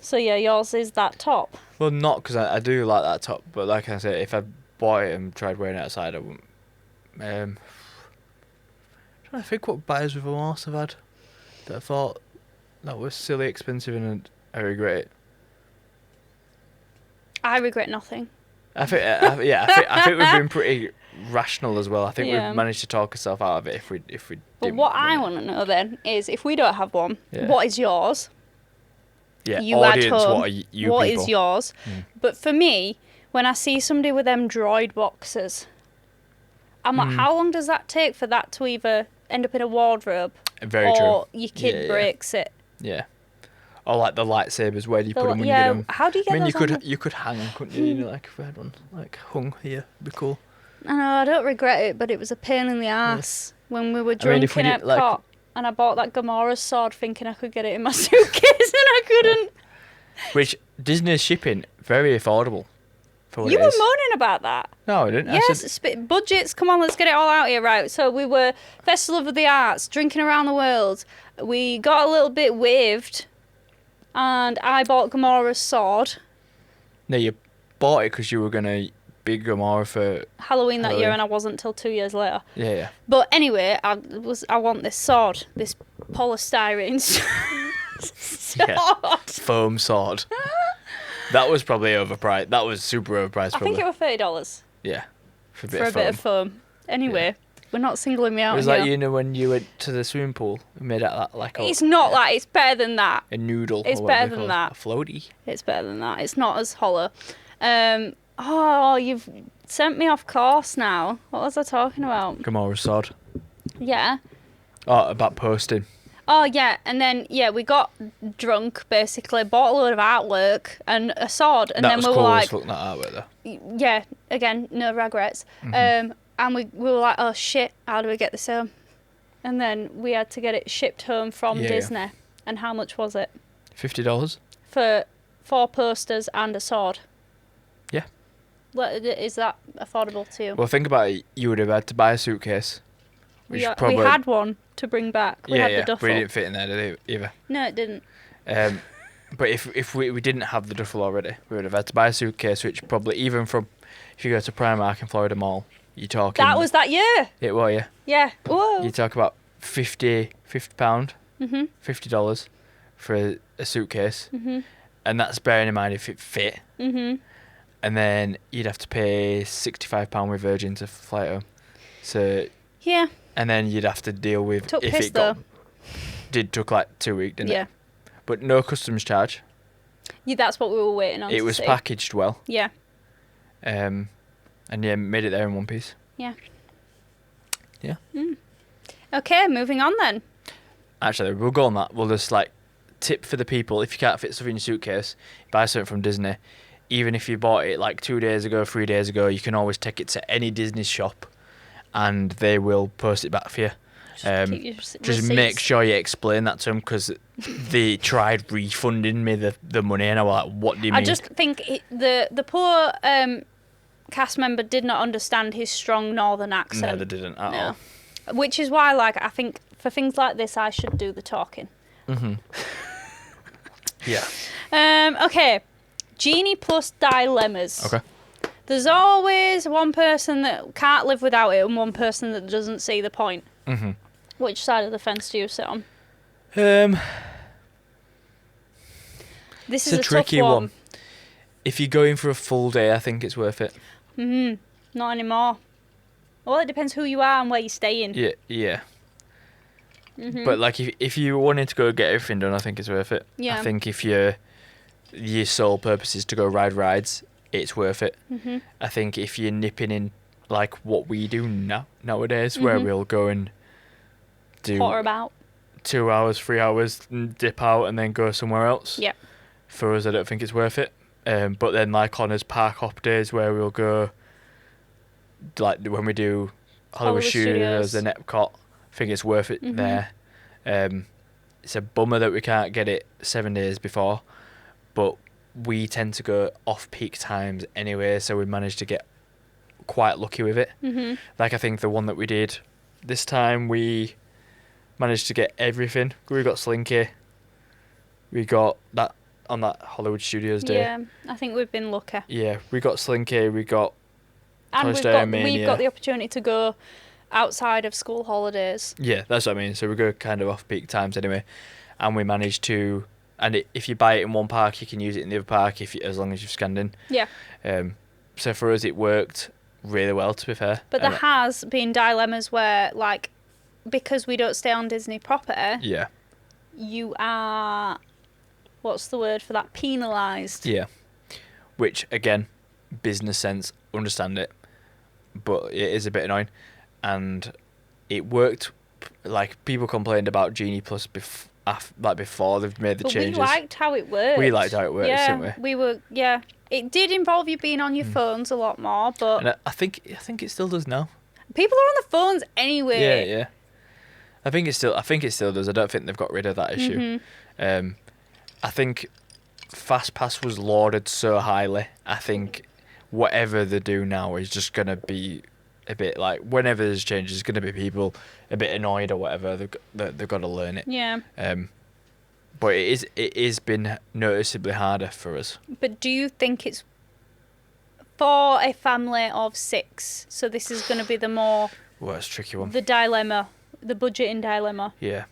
So yeah, yours is that top. Well, not because I do like that top, but like I said, if I bought it and tried wearing it outside, I wouldn't. I'm trying to think what buyer's remorse I've had that I thought that was silly expensive and I regret it. I regret nothing. I think we've been pretty rational as well. I think we've managed to talk ourselves out of it if we. But what I want to know then is, if we don't have one, what is yours? Yeah, you audience, at home, what are you what people? Is yours? But for me, when I see somebody with them droid boxes, I'm like, how long does that take for that to either end up in a wardrobe or your kid breaks it? Yeah. Or like the lightsabers, where do you put them when you get them? How do you get those you could hang them, couldn't you? You know, like if we had one like hung here, it'd be cool. I know, I don't regret it, but it was a pain in the ass when we were drunk in Epcot, and I bought that Gamora sword thinking I could get it in my suitcase, and I couldn't. Which Disney's shipping, very affordable. For what you it were is. moaning about that. No, I didn't. Yes, budgets, come on, let's get it all out here, right? So we were Festival of the Arts, drinking around the world. We got a little bit waved, and I bought Gamora's sword. No, you bought it because you were going to be Gamora for Halloween that year, and I wasn't till 2 years later. Yeah. But anyway, I want this sword, this polystyrene sword. Yeah. Foam sword. That was probably overpriced. That was super overpriced. I think it was $30. Yeah, for a bit of foam. Anyway, we're not singling me out. It was like, you know, when you went to the swimming pool and made it like a... It's not that. It's better than that. A noodle. It's better than that. A floaty. It's better than that. It's not as hollow. Oh, you've sent me off course now. What was I talking about? Gamora's sword. Yeah. Oh, about posting. Oh, yeah. And then, we got drunk, basically, bought a load of artwork and a sword. And then we were like... That was cool as fuck, that artwork, though. Yeah, again, no regrets. And we were like, oh, shit, how do we get this home? And then we had to get it shipped home from Disney. Yeah. And how much was it? $50. For 4 posters and a sword. Yeah. Is that affordable to you? Well, think about it. You would have had to buy a suitcase. We had one to bring back. We had the duffel. But it didn't fit in there, did it, either? No, it didn't. But if we didn't have the duffel already, we would have had to buy a suitcase, which probably, even from, if you go to Primark in Florida Mall, you're talking... That was that year? It was, yeah. Yeah. Whoa. You talk about £50, $50 for a suitcase. And that's bearing in mind if it fit. And then you'd have to pay £65 with Virgin to fly home. So Yeah. and then you'd have to deal with Took if piss, it got though. took like 2 weeks, didn't Yeah. it? But no customs charge. Yeah, that's what we were waiting on. It to was see. packaged well. Yeah. And yeah, made it there in one piece. Yeah. Yeah. Okay, moving on then. Actually, we'll go on that. We'll just like tip for the people: if you can't fit stuff in your suitcase, buy something from Disney. Even if you bought it like 2 days ago, 3 days ago, you can always take it to any Disney shop, and they will post it back for you. Keep your Just receipts. make sure you explain that to them, because they tried refunding me the money, and I was like, "What do you mean?" I just think the poor cast member did not understand his strong northern accent. No, they didn't at all. Which is why, like, I think for things like this, I should do the talking. Mm-hmm. Yeah. Okay. Genie plus dilemmas. Okay. There's always one person that can't live without it and one person that doesn't see the point. Mm-hmm. Which side of the fence do you sit on? This is It's a tricky tough one. If you're going for a full day, I think it's worth it. Not anymore. Well, it depends who you are and where you're staying. Yeah, yeah. But like, if you wanted to go get everything done, I think it's worth it. Yeah. I think if your sole purpose is to go ride rides, it's worth it. I think if you're nipping in like what we do nowadays, where we'll go and do Potter about. 2 hours, 3 hours, and dip out and then go somewhere else. Yeah. For us, I don't think it's worth it. But then like on his park hop days where we'll go, like when we do Hollywood Studios and Epcot, I think it's worth it there. It's a bummer that we can't get it 7 days before, but we tend to go off-peak times anyway, so we managed to get quite lucky with it. Like I think the one that we did this time, we managed to get everything. We got Slinky. We got that on that Hollywood Studios day. Yeah, I think we've been lucky. Yeah, we got Slinky, we got And Toy Story Mania. we've got the opportunity to go outside of school holidays. Yeah, that's what I mean. So we go kind of off-peak times anyway. And we managed to... And if you buy it in one park, you can use it in the other park as long as you've scanned in. Yeah. So for us, it worked really well, to be fair. But there has been dilemmas where, like, because we don't stay on Disney property, Yeah. you are... What's the word for that? Penalised. Yeah. Which, again, business sense, understand it. But it is a bit annoying. And it worked... Like, people complained about Genie Plus before they've made the changes. We liked how it worked. We liked how it worked, didn't we? We were, yeah. It did involve you being on your phones a lot more, but And I think it still does now. people are on the phones anyway. Yeah, yeah. I think it still does. I don't think they've got rid of that issue. I think FastPass was lauded so highly. I think whatever they do now is just gonna be a bit like, whenever there's changes, there's gonna be people a bit annoyed or whatever. They've got to learn it. Yeah. But it is been noticeably harder for us. But do you think it's for a family of 6? So this is going to be the more... Well, it's a tricky one. The dilemma. The budgeting dilemma. Yeah.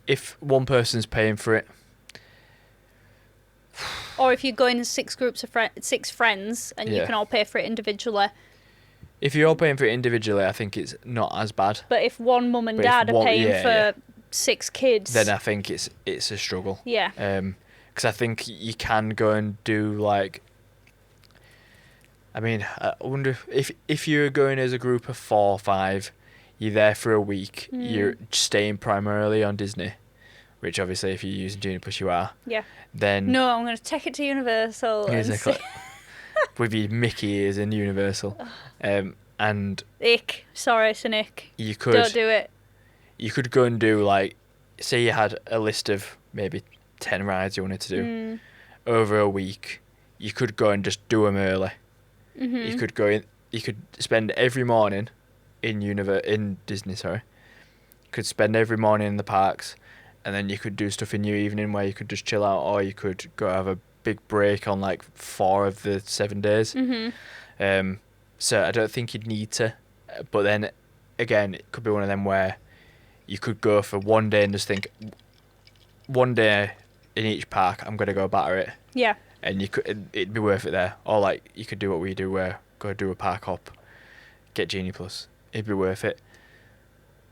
If one person's paying for it... Or if you're going in 6 groups of 6 friends and you Yeah. can all pay for it individually. If you're all paying for it individually, I think it's not as bad. But if one mum and But if dad are one- paying yeah, for yeah. 6 kids... Then I think it's a struggle. Yeah. Because I think you can go and do like... I mean, I wonder if you're going as a group of 4 or 5, you're there for a week, you're staying primarily on Disney, which obviously if you're using Genie Plus you are. Yeah. Then... No, I'm going to take it to Universal. Exactly. And With your Mickey ears in Universal. And ick. Sorry, it's an ick. you could... Don't do it. You could go and do like... Say you had a list of maybe 10 rides you wanted to do. Over a week, you could go and just do them early. You could go in... You could spend every morning in Disney, sorry. Could spend every morning in the parks, and then you could do stuff in your evening where you could just chill out, or you could go have a big break on like 4 of the 7 days. So I don't think you'd need to, but then again, it could be one of them where you could go for one day and just think, one day in each park I'm going to go batter it, Yeah. and it'd be worth it there. Or like you could do what we do, where go do a park hop, get Genie Plus. It'd be worth it.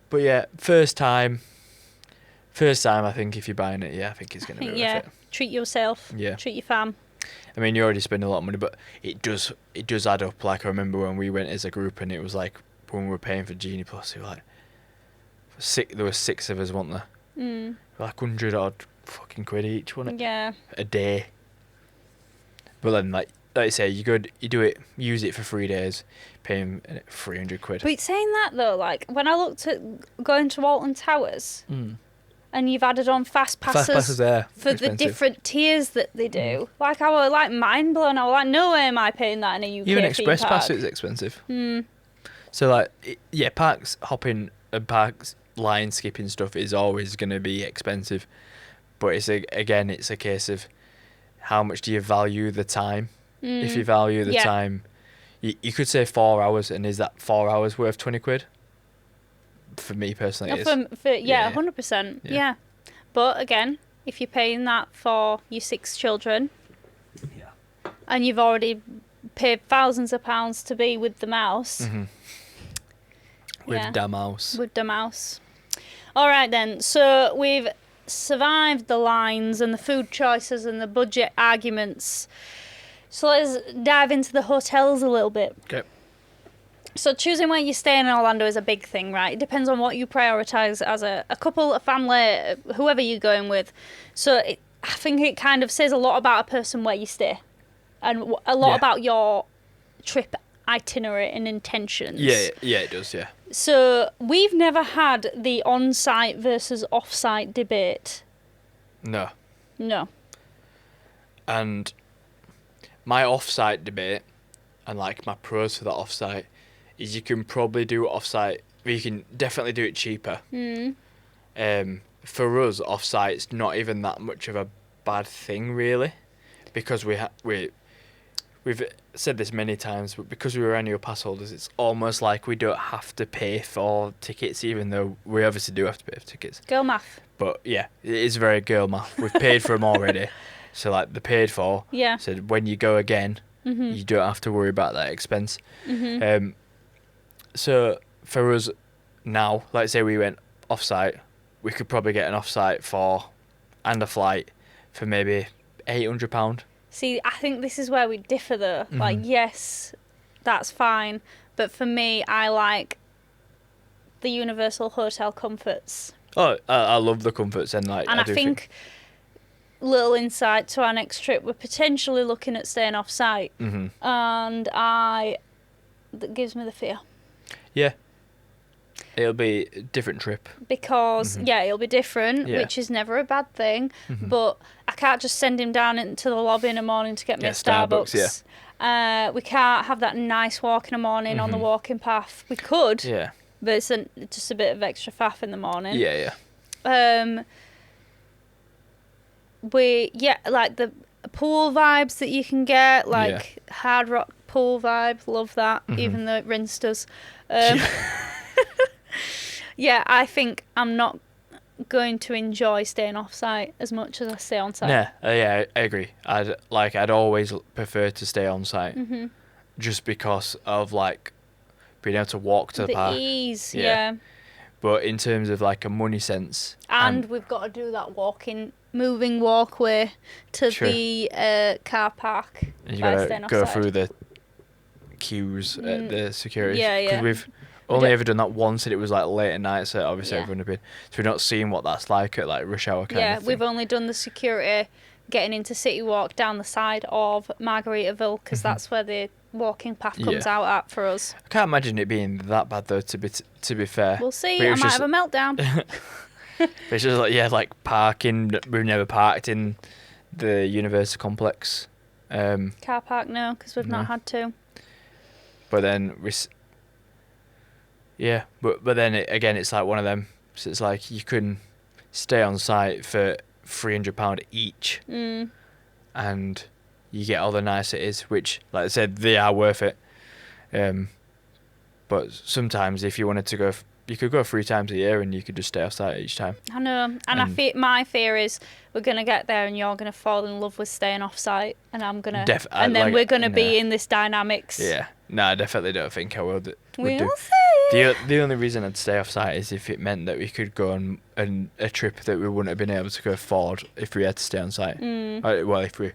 But yeah, first time. I think if you're buying it, I think it's gonna be worth it. Treat yourself. Yeah. Treat your fam. I mean, you already spend a lot of money, but it does add up. Like I remember when we went as a group, and it was like when we were paying for Genie Plus, it was like there were 6 of us, weren't there? Mm. Like 100 odd fucking quid each, wasn't it? Yeah. A day. But then, like I say, you do it, use it for 3 days, paying 300 quid. But saying that though, like when I looked at going to Walton Towers, and you've added on fast passes there for the different tiers that they do, like I was like mind blown. I was like, no way am I paying that in a UK Even theme express park. pass is expensive. So like, parks hopping and parks line skipping stuff is always going to be expensive. But it's a case of how much do you value the time? If you value the time, you could say 4 hours, and is that 4 hours worth 20 quid? For me personally, it is. 100%. Yeah. But again, if you're paying that for your 6 children, and you've already paid thousands of pounds to be with the mouse, with the mouse. All right then. So we've survived the lines and the food choices and the budget arguments. So let's dive into the hotels a little bit. Okay. So choosing where you stay in Orlando is a big thing, right? It depends on what you prioritise as a couple, a family, whoever you're going with. So I think it kind of says a lot about a person where you stay, and a lot about your trip itinerary and intentions. Yeah, it does, yeah. So we've never had the on-site versus off-site debate. No. And my off-site debate, and like my pros for that off-site, is you can probably do it off-site, but you can definitely do it cheaper. For us, off-site's not even that much of a bad thing, really, because we've said this many times, but because we were annual pass holders, it's almost like we don't have to pay for tickets, even though we obviously do have to pay for tickets. Girl math. But yeah, it is very girl math. We've paid for them already, so like they're paid for. Yeah. So when you go again, you don't have to worry about that expense. So for us now, like say we went off-site, we could probably get an off-site and a flight for maybe £800. See, I think this is where we differ though. Like, yes, that's fine. But for me, I like the Universal Hotel comforts. Oh, I love the comforts, and like. And I think little insight to our next trip, we're potentially looking at staying off-site. And that gives me the fear. Yeah. It'll be a different trip. Because, it'll be different, which is never a bad thing. But I can't just send him down into the lobby in the morning to get me a Starbucks. We can't have that nice walk in the morning on the walking path. We could. Yeah. But it's just a bit of extra faff in the morning. Yeah. Like the pool vibes that you can get, like Hard Rock pool vibes, love that, even though it rinsed us. I think I'm not going to enjoy staying off-site as much as I stay on-site. Yeah, I agree. I'd always prefer to stay on-site, just because of like being able to walk to the park. The ease, yeah. But in terms of like a money sense, and we've got to do that moving walkway to the car park. And you got to go through the queues at the security. Yeah. Because we've only ever done that once, and it was like late at night, so obviously everyone had been. So we've not seen what that's like at like rush hour kind of thing. Yeah, we've only done the security getting into City Walk down the side of Margaritaville, because that's where the walking path comes out at for us. I can't imagine it being that bad though, to be fair. We'll see. I might have a meltdown. But it's just like parking. We've never parked in the Universal Complex. Car park, no, because we've not had to. But then but then again, it's like one of them. So it's like you can stay on site for £300 each, and you get all the niceties, which, like I said, they are worth it. But sometimes if you wanted to go you could go 3 times a year and you could just stay off-site each time. I know, and my fear is we're gonna get there and you're gonna fall in love with staying off-site, and I'm gonna, and then we're gonna be in this dynamics. Yeah, no, I definitely don't think I would. We'll see. The only reason I'd stay off-site is if it meant that we could go on a trip that we wouldn't have been able to go forward if we had to stay on site. Well, if we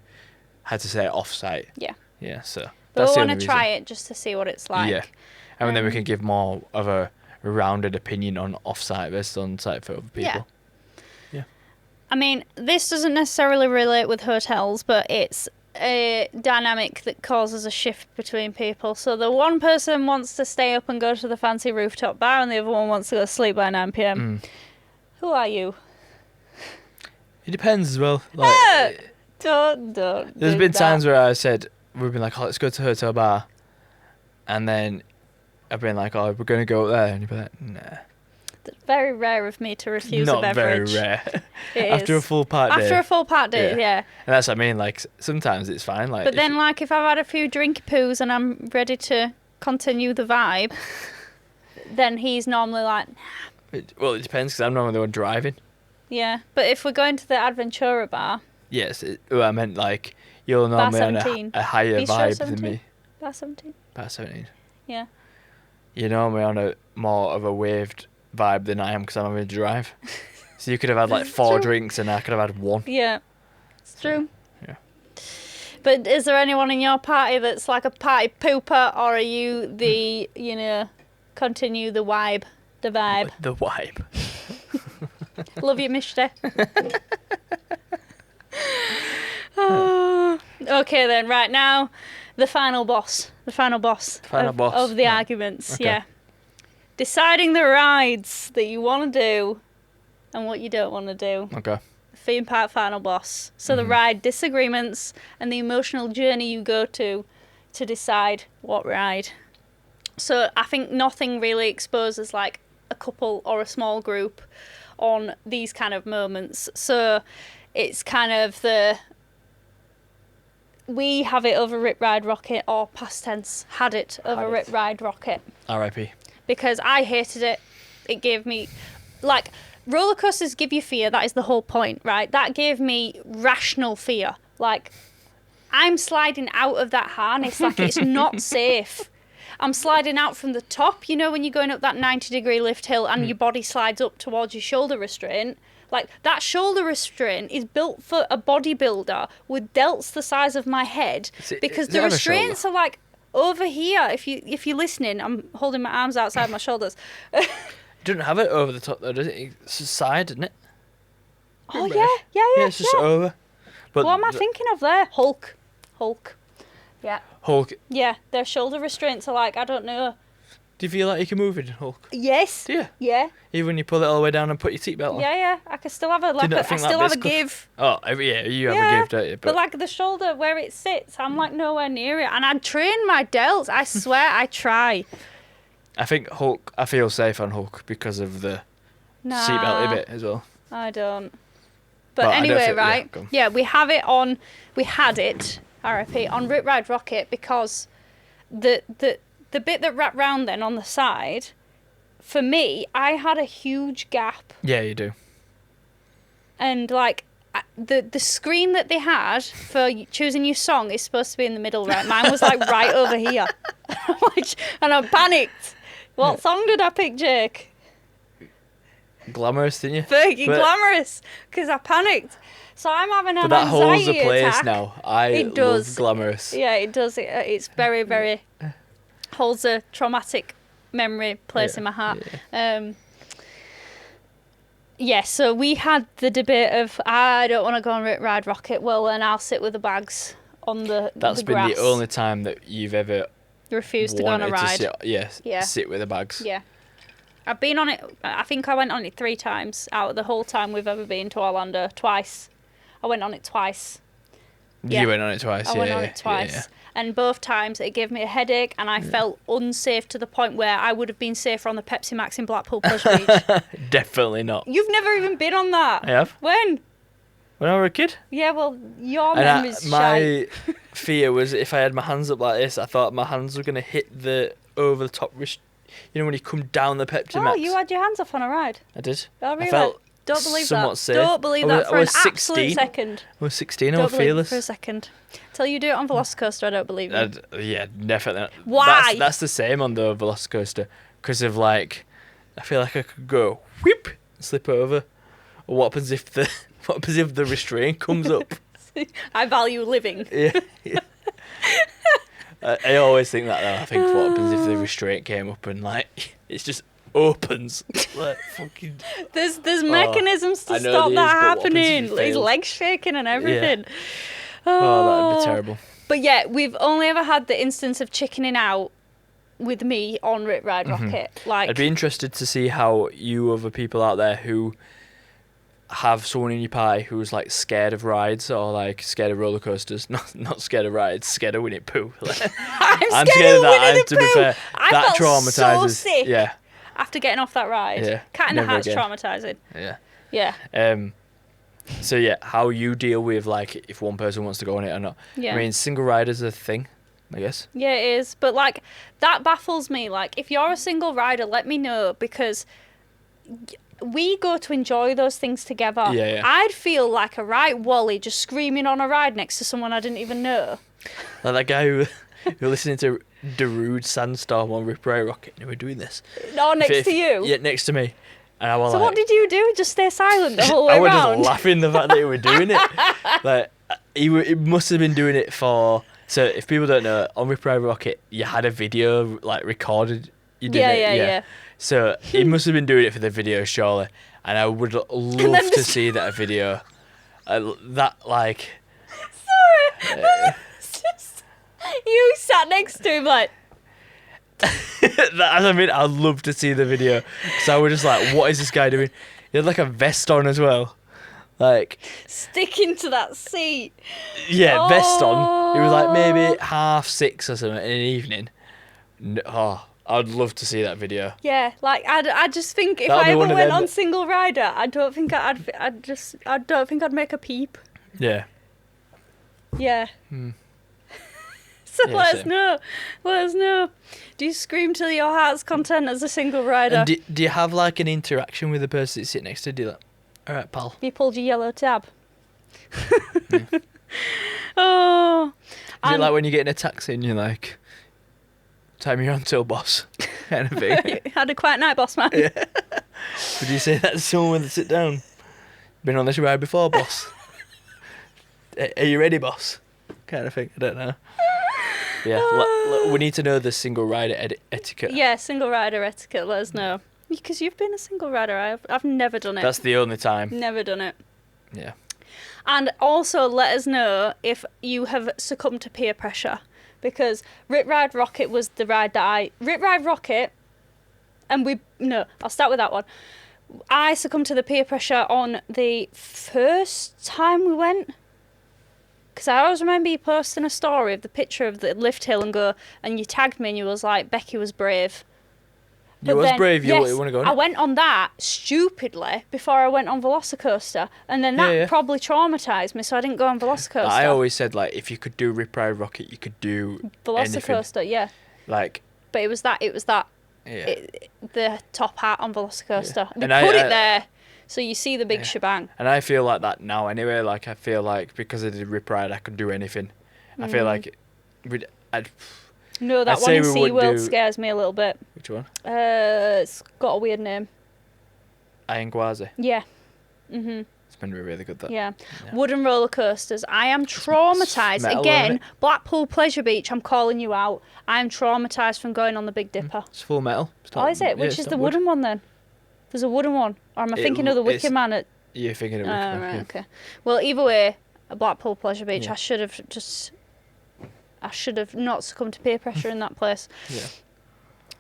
had to stay off-site. Yeah. Yeah, so but we want to try it just to see what it's like. Yeah, and then we can give more of a rounded opinion on off-site versus on-site for other people. Yeah. I mean, this doesn't necessarily relate with hotels, but it's a dynamic that causes a shift between people. So the one person wants to stay up and go to the fancy rooftop bar, and the other one wants to go to sleep by 9 p.m. Who are you? It depends as well. Like, don't. There's been times where I said, we've been like, oh, let's go to a hotel bar. And then I've been like, oh, we're going to go up there. And you'd be like, nah. It's very rare of me to refuse Not a beverage. Very rare. After a full part day. After a full part day, yeah. And that's what I mean. Like, sometimes it's fine. Like, but then, like, if I've had a few drinky poos and I'm ready to continue the vibe, then he's normally like, nah. Well, it depends, because I'm normally the one driving. Yeah, but if we're going to the Adventura bar... Yes, I meant, like, you're normally on a higher vibe than me. Bar 17. Bar 17. Yeah. You're normally on a more of a waved vibe than I am, because I'm having to drive. So you could have had like 4 drinks and I could have had 1. Yeah, it's true. Yeah. But is there anyone in your party that's like a party pooper, or are you the, continue the vibe? The vibe. The vibe. Love you, Mishte. Okay then, right now, the final boss of the arguments. Okay. Yeah. Deciding the rides that you want to do and what you don't want to do. Okay. Theme park final boss. So the ride disagreements and the emotional journey you go to decide what ride. So I think nothing really exposes like a couple or a small group on these kind of moments. So it's kind of we have it over Rip Ride Rocket, or past tense, had it over Rip Ride Rocket. R.I.P. Because I hated it. It gave me, like, roller coasters give you fear. That is the whole point, right? That gave me rational fear. Like, I'm sliding out of that harness like it's not safe. I'm sliding out from the top, when you're going up that 90-degree lift hill and your body slides up towards your shoulder restraint. Like, that shoulder restraint is built for a bodybuilder with delts the size of my head, because the restraints are like over here. If you're listening, I'm holding my arms outside my shoulders. It doesn't have it over the top though, does it? It's a side, isn't it? Oh yeah. Yeah, it's just over. But what am I thinking of there? Hulk. Yeah. Hulk. Yeah, their shoulder restraints are like, I don't know. Do you feel like you can move it in Hulk? Yes. Do you? Yeah. Even when you pull it all the way down and put your seatbelt on? Yeah. I can still have a give. Oh, yeah, you have a give, don't you? But like the shoulder where it sits, I'm like nowhere near it. And I'd train my delts. I swear I try. I think Hulk, I feel safe on Hulk because of the seatbelt bit as well. I don't. But anyway, right? Yeah, we had it, RIP, on Rip Ride Rocket, because the bit that wrapped round then on the side, for me, I had a huge gap. Yeah, you do. And like the screen that they had for choosing your song is supposed to be in the middle, right? Mine was like right over here. And I panicked. What song did I pick, Jake? Glamorous, didn't you? Fergie Glamorous, because I panicked. So I'm having an anxiety attack. But that holds a place attack. now. It does. Love Glamorous. Yeah, it does. It's very, very... holds a traumatic memory place in my heart. So we had the debate of, I don't want to go on Rip Ride Rocket. Well, then I'll sit with the bags on the That's the grass. Been the only time that you've ever refused to go on a ride. Sit with the bags. Yeah. I've been on it, I think I went on it 3 times out of the whole time we've ever been to Orlando. Twice. I went on it twice. You went on it twice, I went on it twice. Yeah. And both times it gave me a headache, and I felt unsafe to the point where I would have been safer on the Pepsi Max in Blackpool Push Beach. Definitely not. You've never even been on that. I have. When I was a kid. Yeah, well, your memory's my fear was if I had my hands up like this, I thought my hands were going to hit the over the top when you come down the Pepsi Max. Oh, you had your hands off on a ride. I did. Oh, really? I felt Don't believe somewhat that. safe. Don't believe that for I was an 16. absolute second. I was 16. I Don't was believe it fearless. for a second. Till you do it on VelociCoaster, I don't believe you. Yeah, definitely not. Why? That's the same on the VelociCoaster. Because of like, I feel like I could go whip, slip over. Or what happens if the restraint comes up? I value living. Yeah. I always think that though. I think what happens if the restraint came up and like it just opens like fucking. There's mechanisms to stop that happening. His legs shaking and everything. Yeah. Oh, that'd be terrible. But yeah, we've only ever had the instance of chickening out with me on Rip Ride Rocket. Like, I'd be interested to see how you other people out there who have someone in your party who's like scared of rides or like scared of roller coasters, not scared of rides, scared of Winnie Pooh. Like, I'm scared of Winnie the Pooh. To be fair, I that felt traumatizes. so sick. Yeah. After getting off that ride. Yeah. Cat in the Never Hat's again. traumatizing. Yeah. Yeah. So yeah, how you deal with like if one person wants to go on it or not. Yeah. I mean, single riders are a thing, I guess. Yeah, it is. But like that baffles me. Like, if you're a single rider, let me know, because we go to enjoy those things together. Yeah. I'd feel like a right Wally just screaming on a ride next to someone I didn't even know. Like that guy who listening to Darude Sandstorm on Rip Ride Rocket and we're doing this. No, next to you. Yeah, next to me. And I was So like, what did you do? Just stay silent the whole way I was around? just laughing the fact that he were doing it. Like he must have been doing it for. So if people don't know, on Rip Ride Rocket, you had a video like recorded. You did it. Yeah. So he must have been doing it for the video, surely. And I would love to see that video. That like. Sorry. It's just, you sat next to him like. I mean, I'd love to see the video. So I was just like, what is this guy doing? He had like a vest on as well. Like. Sticking to that seat. Yeah, vest on. It was like maybe 6:30 or something in the evening. I'd love to see that video. Yeah, like I just think if That'll I be ever one of went them on single rider, I don't think I'd make a peep. Yeah. Yeah. So Yeah, let us same. know. Let us know. Do you scream till your heart's content as a single rider? And do you have like an interaction with the person that's sitting next to you? Do you like, all right, pal. You pulled your yellow tab. Oh. Is it like when you get in a taxi and you're like, time you're on till, boss, kind of thing? Had a quiet night, boss man. Yeah. Would you say that to someone when they sit down? Been on this ride before, boss? Are you ready, boss? Kind of thing. I don't know. Yeah, we need to know the single rider etiquette. Yeah, single rider etiquette. Let us know. Because you've been a single rider. I've never done it. That's the only time. Never done it. Yeah. And also let us know if you have succumbed to peer pressure, because Rip Ride Rocket was the ride that Rip Ride Rocket, and I'll start with that one. I succumbed to the peer pressure on the first time we went, because I always remember you posting a story of the picture of the lift hill and you tagged me and you was like, Becky was brave. You was brave. You want to go on I it? went on that stupidly before I went on VelociCoaster, and then that probably traumatised me, so I didn't go on VelociCoaster. I always said like if you could do Rip Ride Rocket, you could do VelociCoaster, anything. yeah. Like. But it was that. Yeah. The top hat on VelociCoaster. Yeah. They put it there, so you see the big shebang. And I feel like that now anyway. Like I feel like because I did Rip Ride, I could do anything. I feel like No, that I'd one say in we would SeaWorld do- scares me a little bit. Which one? It's got a weird name. Iron Yeah. Mhm. It's been really good. That. Yeah. Wooden roller coasters. I am traumatised. metal, Again, isn't it? Blackpool Pleasure Beach, I'm calling you out. I am traumatised from going on the Big Dipper. It's full metal. It's Oh, not- is it? yeah, Which it's is not the wood. wooden one then? There's a wooden one. Or am I thinking of the it's- Wicker Man at... You're thinking of Oh, Wicker Man, right, yeah. okay. Well, either way, a Blackpool Pleasure Beach, Yeah. I should have not succumbed to peer pressure in that place. Yeah.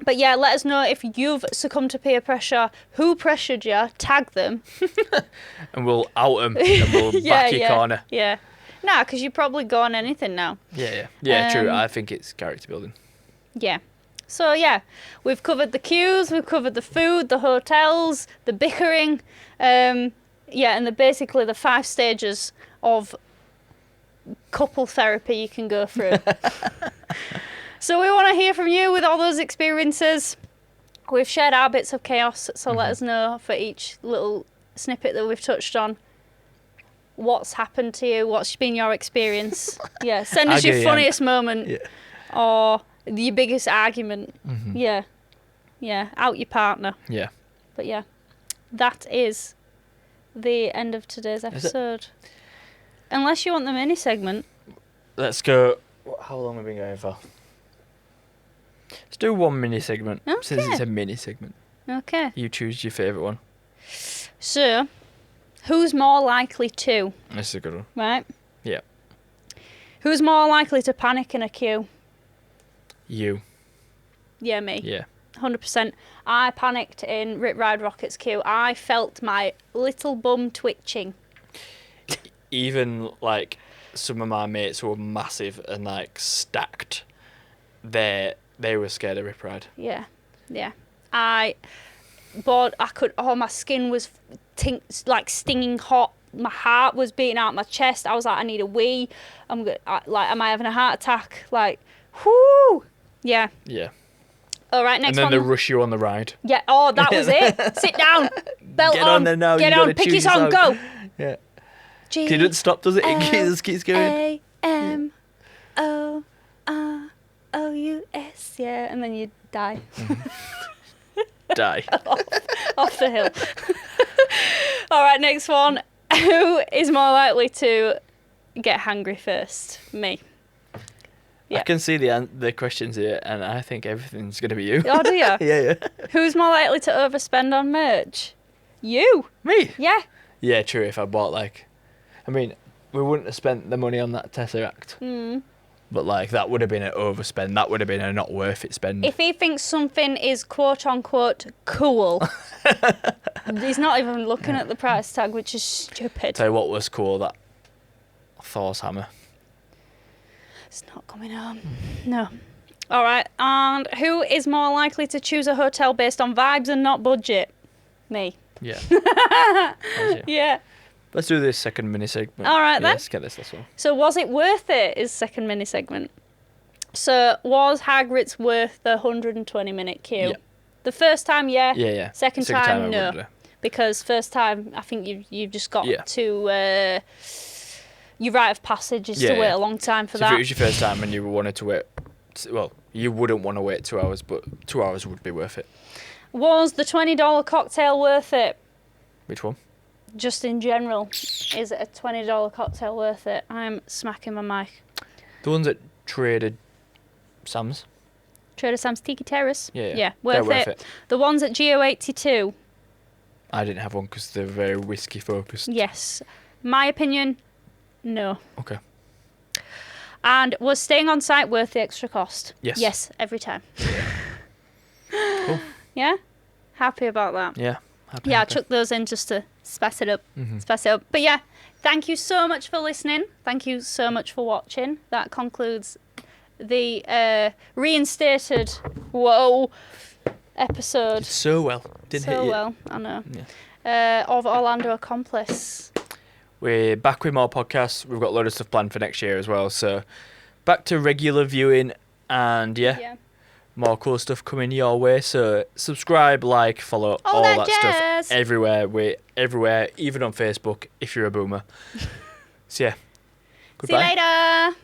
But yeah, let us know if you've succumbed to peer pressure. Who pressured you? Tag them. And we'll out them and we'll back your corner. Yeah. Nah, because you probably go on anything now. Yeah, true. I think it's character building. Yeah. So yeah, we've covered the queues, we've covered the food, the hotels, the bickering, and basically the 5 stages of couple therapy you can go through. So we want to hear from you with all those experiences. We've shared our bits of chaos, so let us know for each little snippet that we've touched on. What's happened to you? What's been your experience? Yeah, send us your funniest moment or your biggest argument. Yeah, out your partner. Yeah. But yeah, that is the end of today's episode. Unless you want the mini segment. Let's go. How long have we been going for? Let's do one mini segment. Okay. Since it's a mini segment. Okay. You choose your favourite one. So, who's more likely to? This is a good one. Right? Yeah. Who's more likely to panic in a queue? You. Yeah, me. Yeah. 100%. I panicked in Rip Ride Rocket's queue. I felt my little bum twitching. Even, like, some of my mates who were massive and, like, stacked, they were scared of Rip Ride. Yeah. My skin was stinging hot. My heart was beating out my chest. I was like, I need a wee. Am I having a heart attack? Like, whoo. Yeah. Yeah. All right, next one. And then one. they rush you on the ride. Yeah. Oh, that was it. Sit down. Belt Get on there now. Get on. Pick your song. Go. Yeah. It doesn't stop, does it? It just keeps going. AMOROUS. Yeah, and then you die. Die. off the hill. All right, next one. Who is more likely to get hungry first? Me. Yeah. I can see the questions here, and I think everything's going to be you. Oh, do you? Yeah. Who's more likely to overspend on merch? You. Me? Yeah. Yeah, true. If I bought, like... I mean, we wouldn't have spent the money on that Tesseract. But, like, that would have been an overspend. That would have been a not worth it spend. If he thinks something is quote-unquote cool, he's not even looking at the price tag, which is stupid. Tell you what was cool, that Thor's hammer. It's not coming home. No. All right. And who is more likely to choose a hotel based on vibes and not budget? Me. Yeah. Yeah. Let's do this second mini segment. All right, then. Let's get this one. So, was it worth it? Is second mini segment. So, was Hagrid's worth the 120-minute queue? Yeah. The first time, yeah. Yeah. Second time, I no. wouldn't have. Because first time, I think you've just got to your rite of passage is to wait a long time for so that. if it was your first time and you wanted to wait, well, you wouldn't want to wait 2 hours, but 2 hours would be worth it. Was the $20 cocktail worth it? Which one? Just in general, is it a $20 cocktail worth it? I'm smacking my mic. The ones at Trader Sam's. Trader Sam's Tiki Terrace? Yeah. Worth it. The ones at Geo82? I didn't have one because they're very whiskey focused. Yes. My opinion, no. Okay. And was staying on site worth the extra cost? Yes. Yes, every time. Cool. Yeah? Happy about that. Yeah. Happy. I chucked those in just to spice it up. But yeah, thank you so much for listening. Thank you so much for watching. That concludes the reinstated episode. So well. Didn't hit you. Well, I know. Yeah. Of Orlando Accomplice. We're back with more podcasts. We've got a load of stuff planned for next year as well. So back to regular viewing and more cool stuff coming your way. So subscribe, like, follow, all that stuff everywhere. We're everywhere, even on Facebook if you're a boomer. So yeah. Goodbye. See you later.